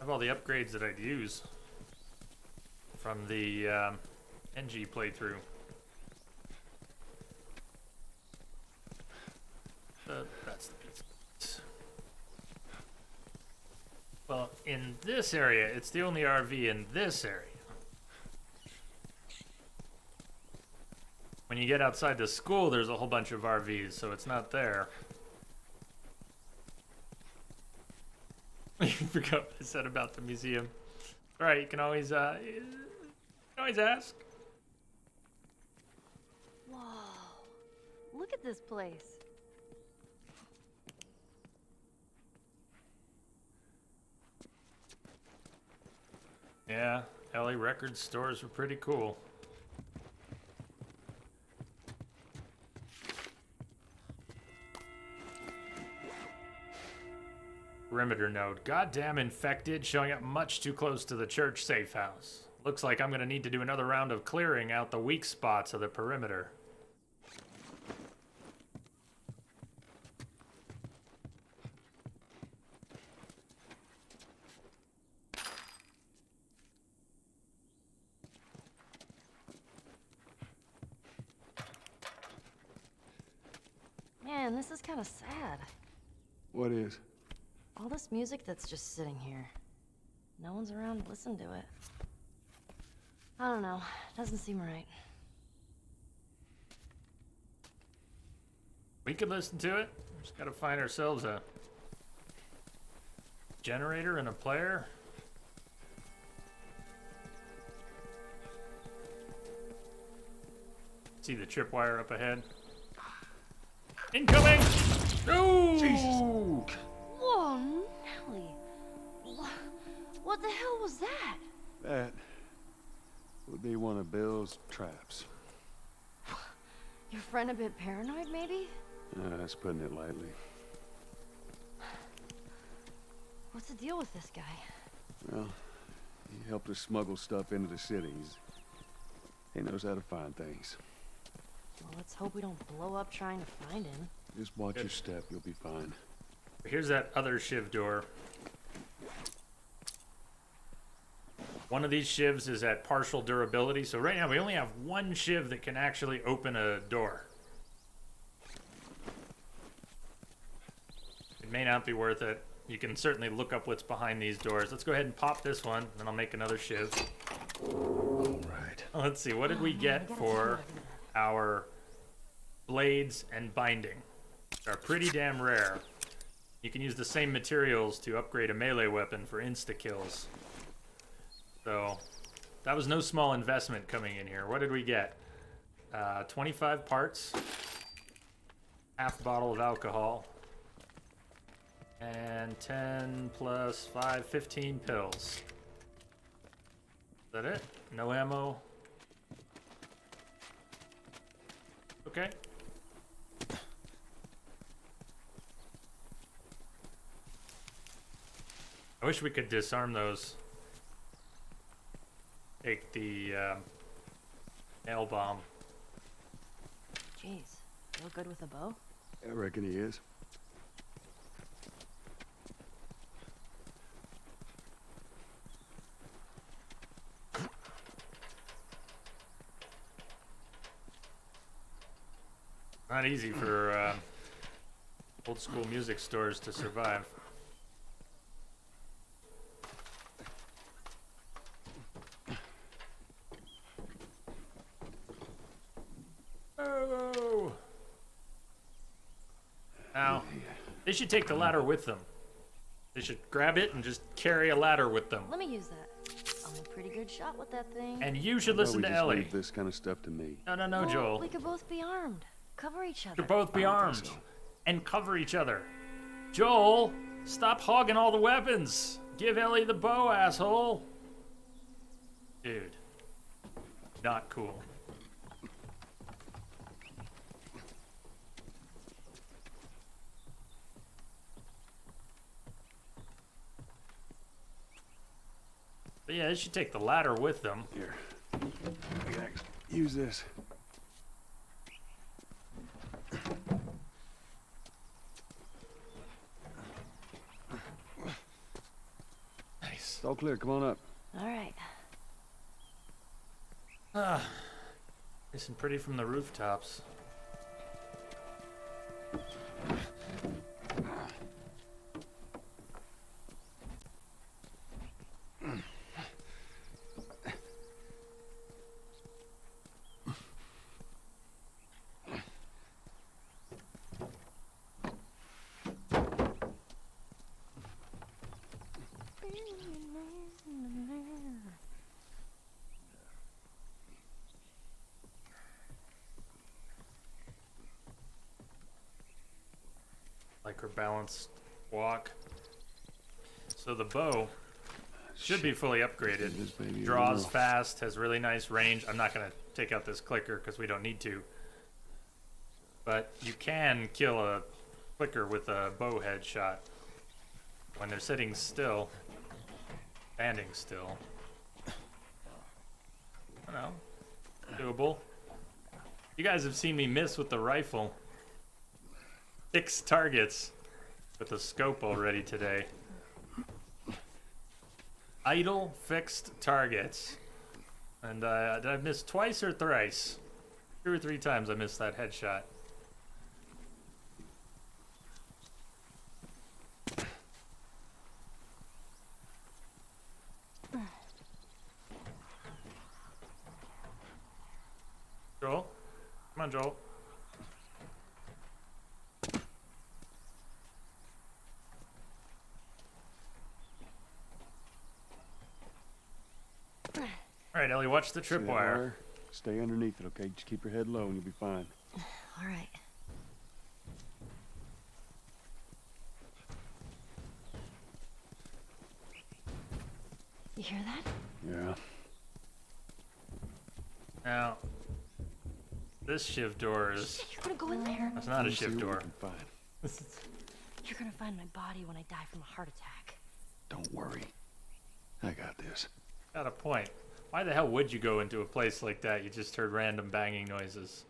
[SPEAKER 1] I have all the upgrades that I'd use from the NG playthrough. That's the pizza. Well, in this area, it's the only RV in this area. When you get outside the school, there's a whole bunch of RVs, so it's not there. You forgot what I said about the museum. Right, you can always ask.
[SPEAKER 2] Whoa. Look at this place.
[SPEAKER 1] Yeah, LA record stores were pretty cool. Perimeter node. Goddamn infected, showing up much too close to the church safe house. Looks like I'm gonna need to do another round of clearing out the weak spots of the perimeter.
[SPEAKER 2] Man, this is kind of sad.
[SPEAKER 4] What is?
[SPEAKER 2] All this music that's just sitting here. No one's around to listen to it. I don't know. Doesn't seem right.
[SPEAKER 1] We could listen to it. Just gotta find ourselves a generator and a player. See the tripwire up ahead. Incoming! Ooh!
[SPEAKER 5] Jesus!
[SPEAKER 2] Whoa, Nelly. What the hell was that?
[SPEAKER 4] That would be one of Bill's traps.
[SPEAKER 2] Your friend a bit paranoid, maybe?
[SPEAKER 4] That's putting it lightly.
[SPEAKER 2] What's the deal with this guy?
[SPEAKER 4] Well, he helped us smuggle stuff into the cities. He knows how to find things.
[SPEAKER 2] Well, let's hope we don't blow up trying to find him.
[SPEAKER 4] Just watch your step, you'll be fine.
[SPEAKER 1] Here's that other shiv door. One of these shivs is at partial durability, so right now we only have one shiv that can actually open a door. It may not be worth it. You can certainly look up what's behind these doors. Let's go ahead and pop this one, then I'll make another shiv.
[SPEAKER 5] All right.
[SPEAKER 1] Let's see, what did we get for our blades and binding? Which are pretty damn rare. You can use the same materials to upgrade a melee weapon for insta-kills. So, that was no small investment coming in here. What did we get? 25 parts, half bottle of alcohol, and 10 plus 5, 15 pills. Is that it? No ammo? Okay. I wish we could disarm those. Take the nail bomb.
[SPEAKER 2] Jeez, feel good with a bow?
[SPEAKER 4] I reckon he is.
[SPEAKER 1] Not easy for old school music stores to survive. Oh! Now, they should take the ladder with them. They should grab it and just carry a ladder with them.
[SPEAKER 2] Let me use that. I'm a pretty good shot with that thing.
[SPEAKER 1] And you should
[SPEAKER 4] Why
[SPEAKER 1] listen
[SPEAKER 4] don't
[SPEAKER 1] to
[SPEAKER 4] we just
[SPEAKER 1] Ellie.
[SPEAKER 4] leave this kind of stuff to me.
[SPEAKER 1] No,
[SPEAKER 2] Well,
[SPEAKER 1] Joel.
[SPEAKER 2] we could both be armed. Cover each other.
[SPEAKER 1] You'll both be
[SPEAKER 4] I don't
[SPEAKER 1] armed
[SPEAKER 4] think so.
[SPEAKER 1] and cover each other. Joel, stop hogging all the weapons. Give Ellie the bow, asshole. Dude, not cool. But yeah, they should take the ladder with them.
[SPEAKER 4] Here. I can actually use this.
[SPEAKER 1] Nice.
[SPEAKER 4] It's all clear, come on up.
[SPEAKER 2] All right.
[SPEAKER 1] Listen pretty from the rooftops. Microbalanced walk. So the bow should be fully upgraded.
[SPEAKER 4] This baby
[SPEAKER 1] Draws
[SPEAKER 4] around.
[SPEAKER 1] fast, has really nice range. I'm not going to take out this clicker because we don't need to. But you can kill a clicker with a bow headshot when they're sitting still, standing still. I don't know. Doable. You guys have seen me miss with the rifle. 6 targets with the scope already today. Idle fixed targets. And did I miss twice or thrice? 2 or 3 times I missed that headshot. Joel? Come on, Joel. Alright, Ellie, watch the
[SPEAKER 4] See that
[SPEAKER 1] tripwire.
[SPEAKER 4] wire? Stay underneath it, okay? Just keep your head low and you'll be fine.
[SPEAKER 2] All right. You hear that?
[SPEAKER 4] Yeah.
[SPEAKER 1] Now, this shift door is...
[SPEAKER 2] Shit, you're gonna go in there.
[SPEAKER 1] That's not a
[SPEAKER 4] Let's see
[SPEAKER 1] shift
[SPEAKER 4] what we
[SPEAKER 1] door.
[SPEAKER 4] can find.
[SPEAKER 2] You're gonna find my body when I die from a heart attack.
[SPEAKER 4] Don't worry. I got this.
[SPEAKER 1] Got a point. Why the hell would you go into a place like that? You just heard random banging noises.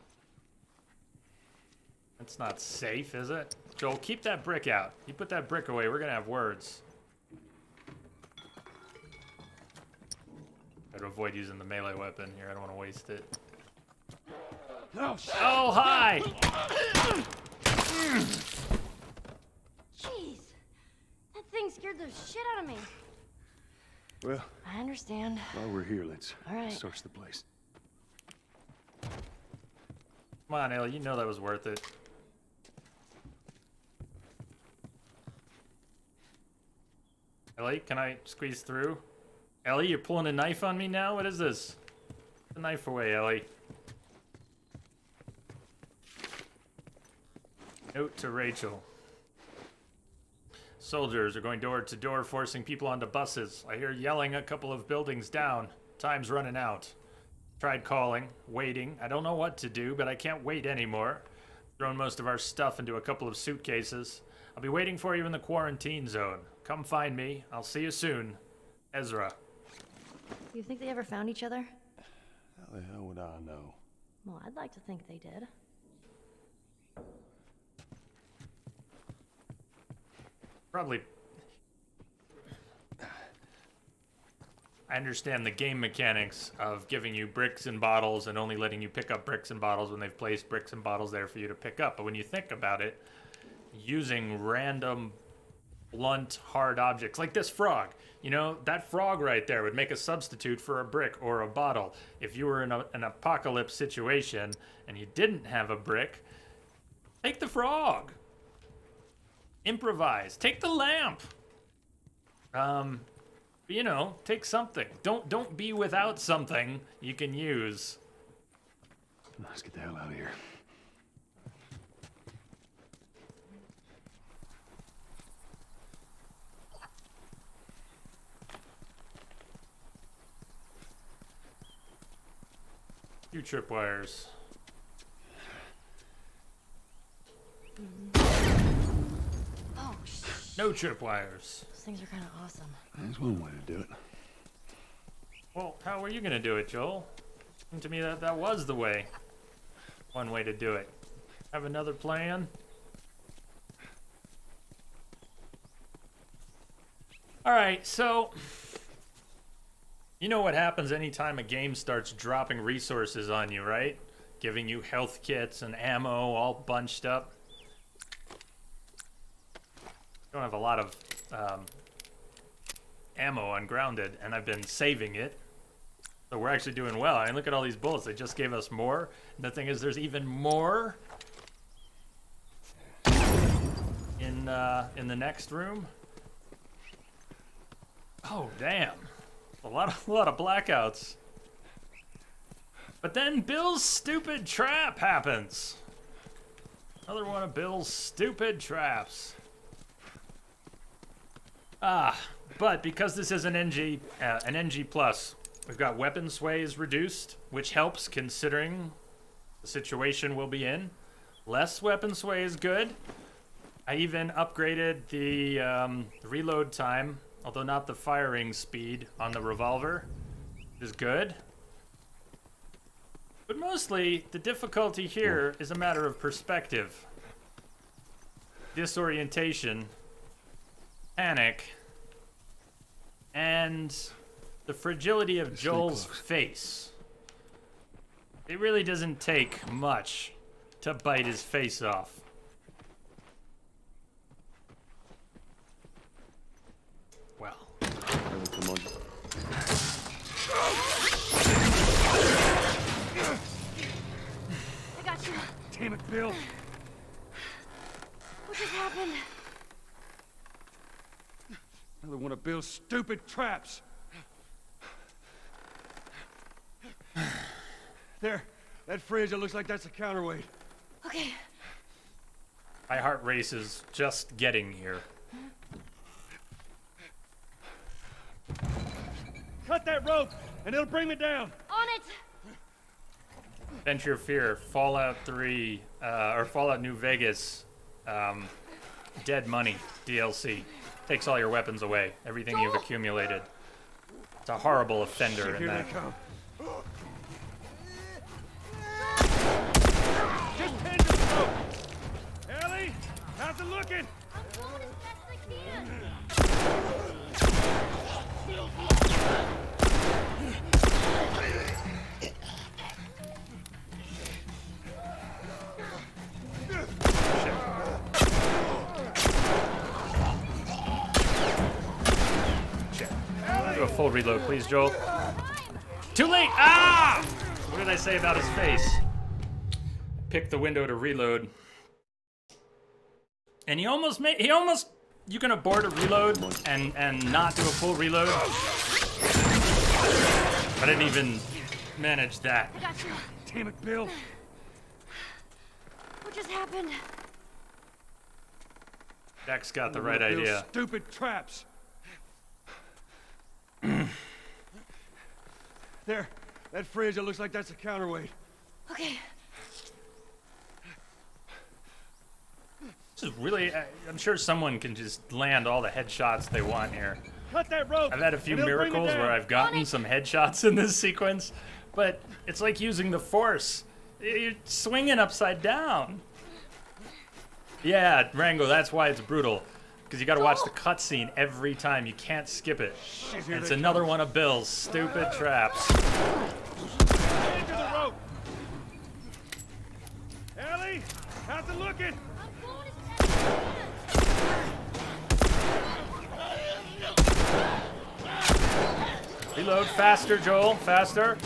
[SPEAKER 1] That's not safe, is it? Joel, keep that brick out. You put that brick away, we're gonna have words. Try to avoid using the melee weapon here. I don't want to waste it.
[SPEAKER 4] Oh, shit.
[SPEAKER 1] Oh, hi!
[SPEAKER 2] Jeez, that thing scared the shit out of me.
[SPEAKER 4] Well,
[SPEAKER 2] I understand.
[SPEAKER 4] while we're here, let's
[SPEAKER 2] All right.
[SPEAKER 4] search the place.
[SPEAKER 1] Come on, Ellie, you know that was worth it. Ellie, can I squeeze through? Ellie, you're pulling a knife on me now? What is this? Put the knife away, Ellie. Note to Rachel. Soldiers are going door to door, forcing people onto buses. I hear yelling a couple of buildings down. Time's running out. Tried calling, waiting. I don't know what to do, but I can't wait anymore. Thrown most of our stuff into a couple of suitcases. I'll be waiting for you in the quarantine zone. Come find me. I'll see you soon. Ezra.
[SPEAKER 2] You think they ever found each other?
[SPEAKER 4] How the hell would I know?
[SPEAKER 2] Well, I'd like to think they did.
[SPEAKER 1] Probably. I understand the game mechanics of giving you bricks and bottles and only letting you pick up bricks and bottles when they've placed bricks and bottles there for you to pick up. But when you think about it, using random blunt, hard objects like this frog, you know, that frog right there would make a substitute for a brick or a bottle. If you were in an apocalypse situation and you didn't have a brick, take the frog. Improvise. Take the lamp. You know, take something. Don't be without something you can use.
[SPEAKER 4] Let's get the hell out of here.
[SPEAKER 1] Few tripwires.
[SPEAKER 2] Oh, shit.
[SPEAKER 1] No tripwires.
[SPEAKER 2] Those things are kind of awesome.
[SPEAKER 4] That's one way to do it.
[SPEAKER 1] Well, how were you gonna do it, Joel? Seemed to me that was the way. One way to do it. Have another plan? Alright, so you know what happens anytime a game starts dropping resources on you, right? Giving you health kits and ammo all bunched up. Don't have a lot of ammo ungrounded, and I've been saving it. So we're actually doing well. I mean, look at all these bullets. They just gave us more. And the thing is, there's even more in the next room. Oh, damn. A lot of blackouts. But then Bill's stupid trap happens. Another one of Bill's stupid traps. But because this is an NG plus, we've got weapon sways reduced, which helps considering the situation we'll be in. Less weapon sway is good. I even upgraded the reload time, although not the firing speed on the revolver, which is good. But mostly, the difficulty here is a matter of perspective. Disorientation, panic, and the fragility of Joel's face. It really doesn't take much to bite his face off. Well.
[SPEAKER 4] Come on.
[SPEAKER 2] I got you.
[SPEAKER 6] Damn it, Bill.
[SPEAKER 2] What just happened?
[SPEAKER 6] Another one of Bill's stupid traps. There, that fridge, it looks like that's a counterweight.
[SPEAKER 2] Okay.
[SPEAKER 1] My heart races just getting here.
[SPEAKER 6] Cut that rope, and it'll bring me down.
[SPEAKER 2] On it!
[SPEAKER 1] Venture Fear, Fallout 3, or Fallout New Vegas, Dead Money DLC. Takes all your weapons away, everything you've accumulated. It's a horrible offender in
[SPEAKER 6] Here
[SPEAKER 1] that.
[SPEAKER 6] they come. Just hand the rope. Ellie, how's it looking?
[SPEAKER 2] I'm going as best I can.
[SPEAKER 1] Do a full reload, please, Joel. Too late! Ah! What did I say about his face? Pick the window to reload. And he almost, you can abort a reload and not do a full reload. I didn't even manage that.
[SPEAKER 2] I got you.
[SPEAKER 6] Damn it, Bill.
[SPEAKER 2] What just happened?
[SPEAKER 1] Jack's got the
[SPEAKER 6] One
[SPEAKER 1] right
[SPEAKER 6] of Bill's
[SPEAKER 1] idea.
[SPEAKER 6] Stupid traps. There, that fridge, it looks like that's a counterweight.
[SPEAKER 2] Okay.
[SPEAKER 1] This is really, I'm sure someone can just land all the headshots they want here.
[SPEAKER 6] Cut that rope.
[SPEAKER 1] I've had a few
[SPEAKER 6] and it'll bring me
[SPEAKER 1] miracles
[SPEAKER 6] down.
[SPEAKER 1] where I've gotten some headshots in this sequence, but it's like using the Force. You're swinging upside down. Yeah, Rango, that's why it's brutal. Because you gotta watch the cutscene every time. You can't skip it. And it's another one of Bill's stupid traps.
[SPEAKER 6] Hand to the rope. Ellie, how's it looking?
[SPEAKER 2] I'm going as best I can.
[SPEAKER 1] Reload faster, Joel, faster.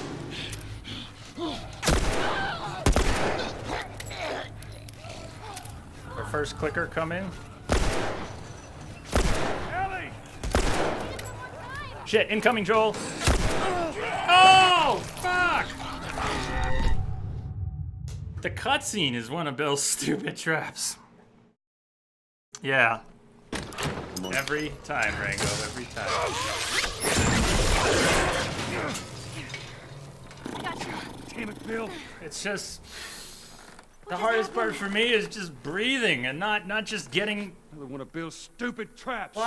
[SPEAKER 1] Our first clicker come in.
[SPEAKER 6] Ellie!
[SPEAKER 1] Shit, incoming, Joel. Oh, fuck! The cutscene is one of Bill's stupid traps. Yeah. Every time, Rango, every time.
[SPEAKER 6] Damn it, Bill.
[SPEAKER 1] It's just... The hardest part for me is just breathing and not just getting...
[SPEAKER 6] Another one of Bill's stupid traps.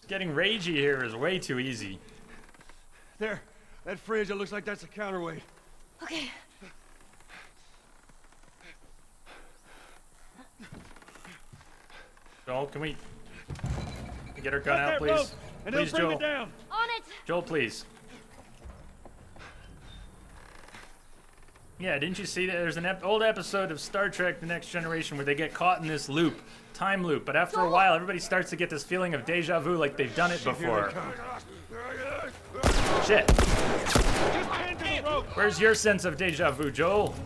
[SPEAKER 1] Getting ragey here is way too easy.
[SPEAKER 6] There, that fridge, it looks like that's a counterweight.
[SPEAKER 2] Okay.
[SPEAKER 1] Joel, can we get our gun
[SPEAKER 6] Cut
[SPEAKER 1] out,
[SPEAKER 6] that
[SPEAKER 1] please?
[SPEAKER 6] rope, and
[SPEAKER 1] Please,
[SPEAKER 6] it'll bring
[SPEAKER 1] Joel.
[SPEAKER 6] me down.
[SPEAKER 2] On it!
[SPEAKER 1] Joel, please. Yeah, didn't you see that? There's an old episode of Star Trek The Next Generation where they get caught in this loop, time loop, but after a while, everybody starts to get this feeling of deja vu like they've done it before. Shit.
[SPEAKER 6] Just hand to the rope.
[SPEAKER 1] Where's your sense of deja vu, Joel?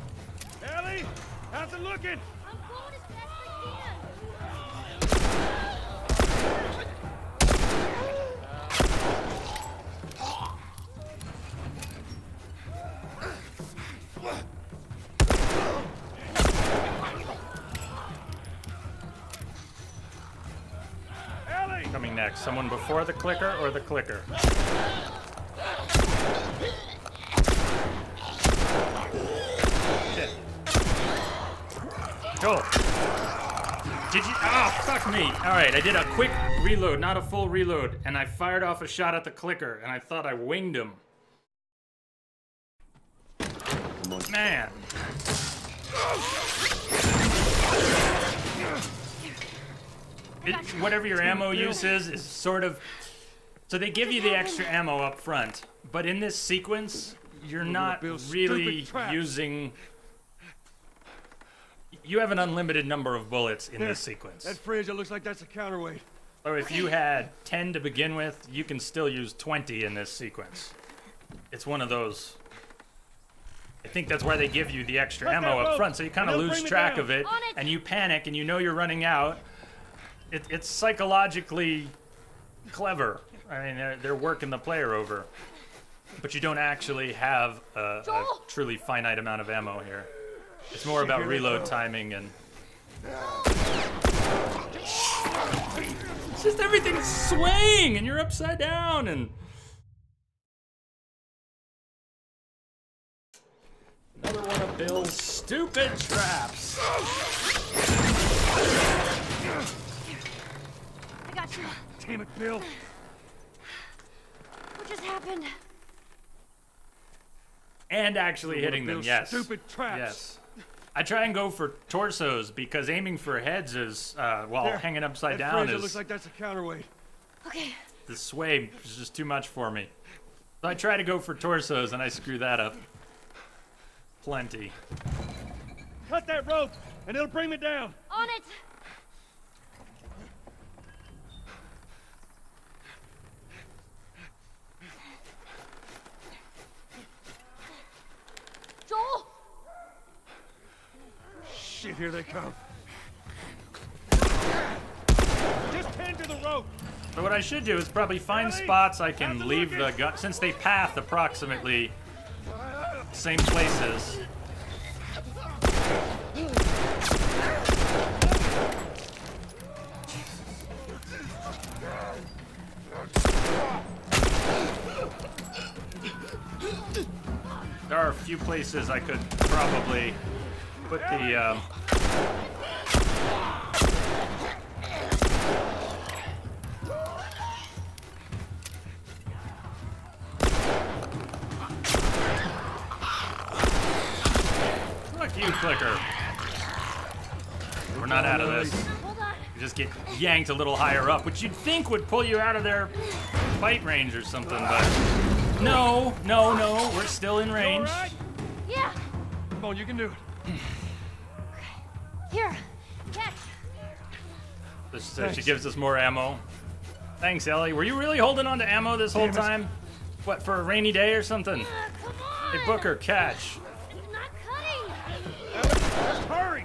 [SPEAKER 6] Ellie, how's it looking?
[SPEAKER 2] I'm going as best I can.
[SPEAKER 1] Someone before the clicker or the clicker? Shit. Joel. Did you? Oh, fuck me. Alright, I did a quick reload, not a full reload, and I fired off a shot at the clicker, and I thought I winged him.
[SPEAKER 4] Come on.
[SPEAKER 1] Man. Whatever your ammo use is sort of... So they give you the extra ammo up front, but in this sequence, you're not really using... You have an unlimited number of bullets in this sequence.
[SPEAKER 5] That fridge, it looks like that's a counterweight.
[SPEAKER 1] So if you had 10 to begin with, you can still use 20 in this sequence. It's one of those... I think that's why they give you the extra ammo up front, so you kind of lose track of it, and you panic, and you know you're running out. It's psychologically clever. I mean, they're working the player over. But you don't actually have a truly finite amount of ammo here. It's more about reload timing and... It's just everything's swaying, and you're upside down, and... Another one of Bill's stupid traps.
[SPEAKER 2] I got you.
[SPEAKER 5] Damn it, Bill.
[SPEAKER 2] What just happened?
[SPEAKER 1] And actually hitting them,
[SPEAKER 5] Bill's
[SPEAKER 1] yes.
[SPEAKER 5] stupid traps.
[SPEAKER 1] Yes. I try and go for torsos because aiming for heads is, while
[SPEAKER 5] There.
[SPEAKER 1] hanging upside
[SPEAKER 5] That
[SPEAKER 1] down
[SPEAKER 5] fridge, it
[SPEAKER 1] is...
[SPEAKER 5] looks like that's a counterweight.
[SPEAKER 2] Okay.
[SPEAKER 1] The sway is just too much for me. So I try to go for torsos and I screw that up. Plenty.
[SPEAKER 5] Cut that rope, and it'll bring me down.
[SPEAKER 2] On it. Joel!
[SPEAKER 5] Shit, here they come. Just tend to the rope.
[SPEAKER 1] So what I should do is probably find spots I can leave the gun, since they path approximately same places. There are a few places I could probably put the Fuck you, clicker. We're not out of this.
[SPEAKER 2] Hold on.
[SPEAKER 1] You just get yanked a little higher up, which you'd think would pull you out of their fight range or something, but no, we're still in range.
[SPEAKER 5] All right?
[SPEAKER 2] Yeah.
[SPEAKER 5] Come on, you can do it.
[SPEAKER 2] Here. Catch.
[SPEAKER 1] So she gives us more ammo. Thanks, Ellie. Were you really holding on to ammo this whole time? What, for a rainy day or something?
[SPEAKER 2] Come on.
[SPEAKER 1] Hey, Booker, catch.
[SPEAKER 2] It's not cutting.
[SPEAKER 5] Hurry!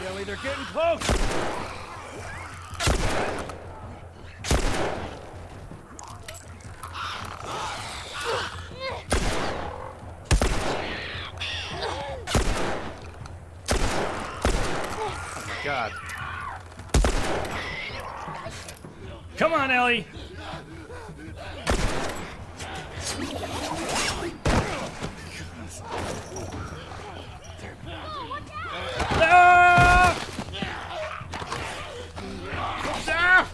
[SPEAKER 5] Ellie, they're getting close.
[SPEAKER 1] God. Come on, Ellie. Ah! Ah!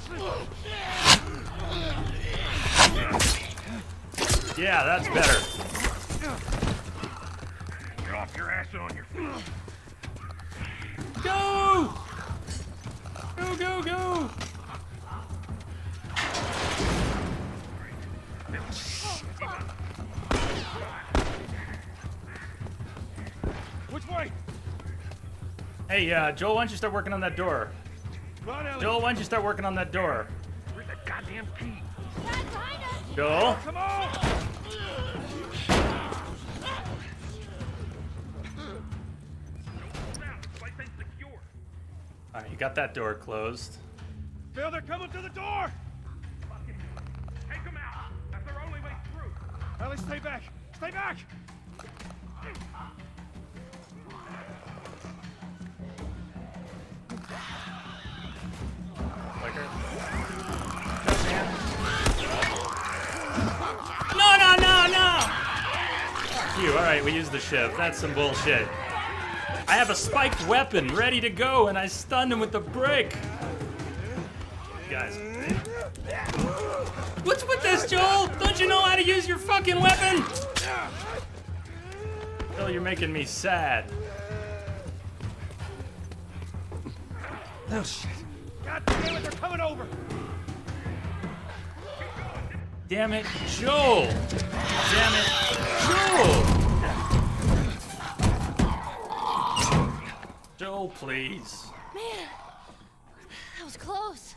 [SPEAKER 1] Yeah, that's better.
[SPEAKER 8] You're off your ass and on your feet.
[SPEAKER 1] Go! Go, go, go!
[SPEAKER 5] Which way?
[SPEAKER 1] Hey, Joel, why don't you start working on that door?
[SPEAKER 5] Run, Ellie.
[SPEAKER 1] Joel, why don't you start working on that door?
[SPEAKER 8] Where's the goddamn key?
[SPEAKER 2] Dad, behind us.
[SPEAKER 1] Joel?
[SPEAKER 5] Come on!
[SPEAKER 8] Hold down. This place ain't secure.
[SPEAKER 1] Alright, you got that door closed.
[SPEAKER 6] Bill, they're coming to the door!
[SPEAKER 8] Take them out. That's their only way through.
[SPEAKER 6] Ellie, stay back! Stay back!
[SPEAKER 1] No! You, alright, we used the shiv. That's some bullshit. I have a spiked weapon ready to go, and I stunned him with the brick. Guys. What's with this, Joel? Don't you know how to use your fucking weapon? Bill, you're making me sad.
[SPEAKER 5] Oh, shit.
[SPEAKER 6] God damn it, they're coming over!
[SPEAKER 1] Damn it, Joel! Damn it, Joel! Joel, please.
[SPEAKER 2] Man, that was close.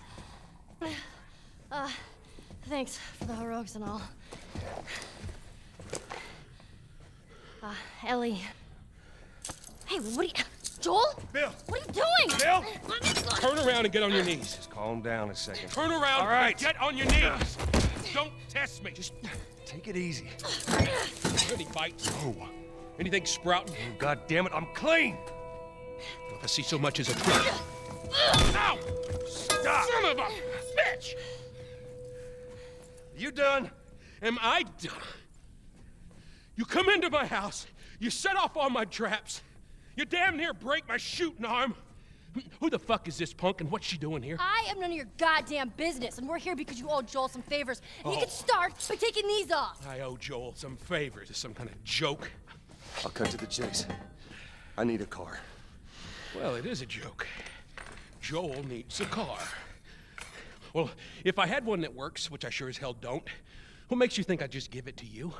[SPEAKER 2] Thanks for the heroics and all. Ellie. Hey, what are you... Joel?
[SPEAKER 6] Bill!
[SPEAKER 2] What are you doing?
[SPEAKER 6] Bill!
[SPEAKER 2] Let me go.
[SPEAKER 8] Turn around and get on your knees.
[SPEAKER 5] Just calm down a second.
[SPEAKER 8] Turn around and get on your knees. Don't test me.
[SPEAKER 5] Just take it easy.
[SPEAKER 8] Any bites? Oh. Anything sprouting?
[SPEAKER 5] Oh, God damn it, I'm clean!
[SPEAKER 8] If I see so much as a twitch. Ow! Stop! Son of a bitch!
[SPEAKER 5] You done?
[SPEAKER 8] Am I done? You come into my house, you set off all my traps, you damn near break my shooting arm. Who the fuck is this punk and what's she doing here?
[SPEAKER 2] I am none of your goddamn business, and we're here because you owe Joel some favors. And you can start by taking these off.
[SPEAKER 8] I owe Joel some favors. Is some kind of joke?
[SPEAKER 5] I'll cut to the chase. I need a car.
[SPEAKER 8] Well, it is a joke. Joel needs a car. Well, if I had one that works, which I sure as hell don't, what makes you think I'd just give it to you?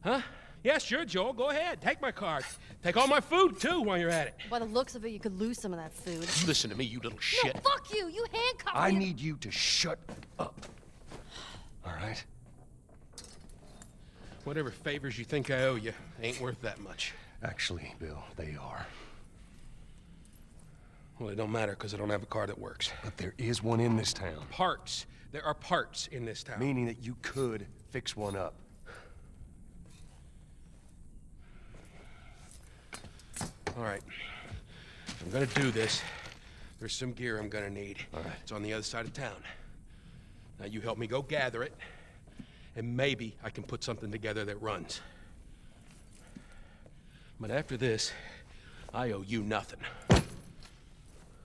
[SPEAKER 8] Huh? Yeah, sure, Joel, go ahead. Take my car. Take all my food, too, while you're at it.
[SPEAKER 2] By the looks of it, you could lose some of that food.
[SPEAKER 8] Listen to me, you little shit.
[SPEAKER 2] No, fuck you! You handcuffed
[SPEAKER 5] I
[SPEAKER 2] me.
[SPEAKER 5] need you to shut up. All right?
[SPEAKER 8] Whatever favors you think I owe you ain't worth that much.
[SPEAKER 5] Actually, Bill, they are.
[SPEAKER 8] Well, it don't matter, because I don't have a car that works.
[SPEAKER 5] But there is one in this town.
[SPEAKER 8] Parts. There are parts in this town.
[SPEAKER 5] Meaning that you could fix one up.
[SPEAKER 8] All right. If I'm gonna do this, there's some gear I'm gonna need.
[SPEAKER 5] All right.
[SPEAKER 8] It's on the other side of town. Now you help me go gather it, and maybe I can put something together that runs. But after this, I owe you nothing.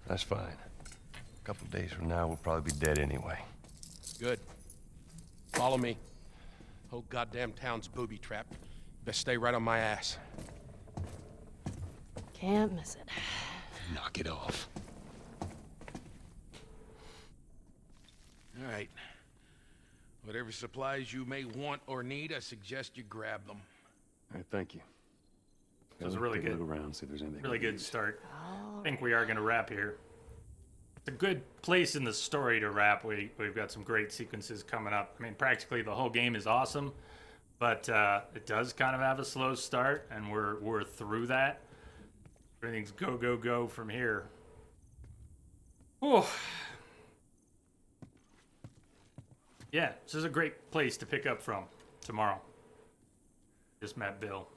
[SPEAKER 5] That's fine. A couple days from now, we'll probably be dead anyway.
[SPEAKER 8] Good. Follow me. Whole goddamn town's booby-trapped. Best stay right on my ass.
[SPEAKER 2] Can't miss it.
[SPEAKER 5] Knock it off.
[SPEAKER 8] All right. Whatever supplies you may want or need, I suggest you grab them.
[SPEAKER 4] All right, thank you.
[SPEAKER 1] That was a really good,
[SPEAKER 4] Look around, see if there's anything.
[SPEAKER 1] really good start. I think we are going to wrap here. It's a good place in the story to wrap. We've got some great sequences coming up. I mean, practically the whole game is awesome, but it does kind of have a slow start, and we're through that. Everything's go, go, go from here. Oh. Yeah, this is a great place to pick up from tomorrow. Just met Bill.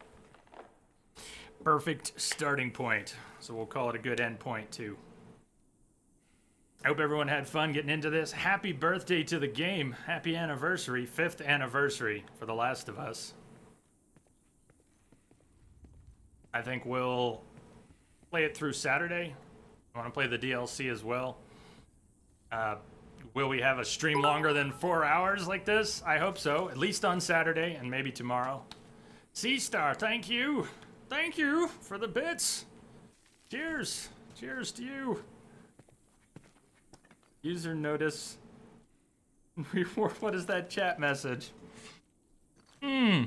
[SPEAKER 1] Perfect starting point. So we'll call it a good end point, too. I hope everyone had fun getting into this. Happy birthday to the game. Happy anniversary. 5th anniversary for The Last of Us. I think we'll play it through Saturday. I want to play the DLC as well. Will we have a stream longer than 4 hours like this? I hope so. At least on Saturday and maybe tomorrow. C-Star, thank you. Thank you for the bits. Cheers. Cheers to you. User notice. What is that chat message? Yeah.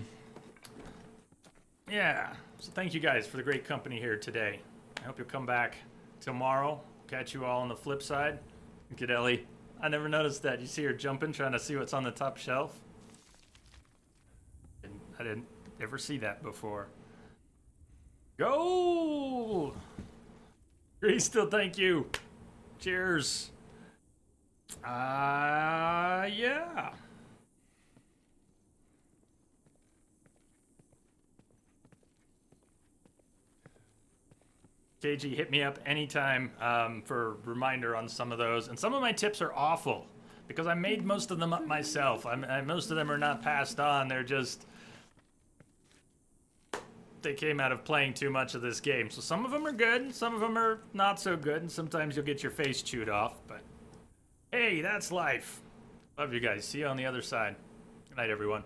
[SPEAKER 1] So thank you guys for the great company here today. I hope you'll come back tomorrow. Catch you all on the flip side. Look at Ellie. I never noticed that. You see her jumping, trying to see what's on the top shelf? I didn't ever see that before. Go! Grease still, thank you. Cheers. Yeah. KG, hit me up anytime for a reminder on some of those. And some of my tips are awful because I made most of them up myself. Most of them are not passed on. They're just... They came out of playing too much of this game. So some of them are good, some of them are not so good, and sometimes you'll get your face chewed off, but hey, that's life. Love you guys. See you on the other side. Good night, everyone.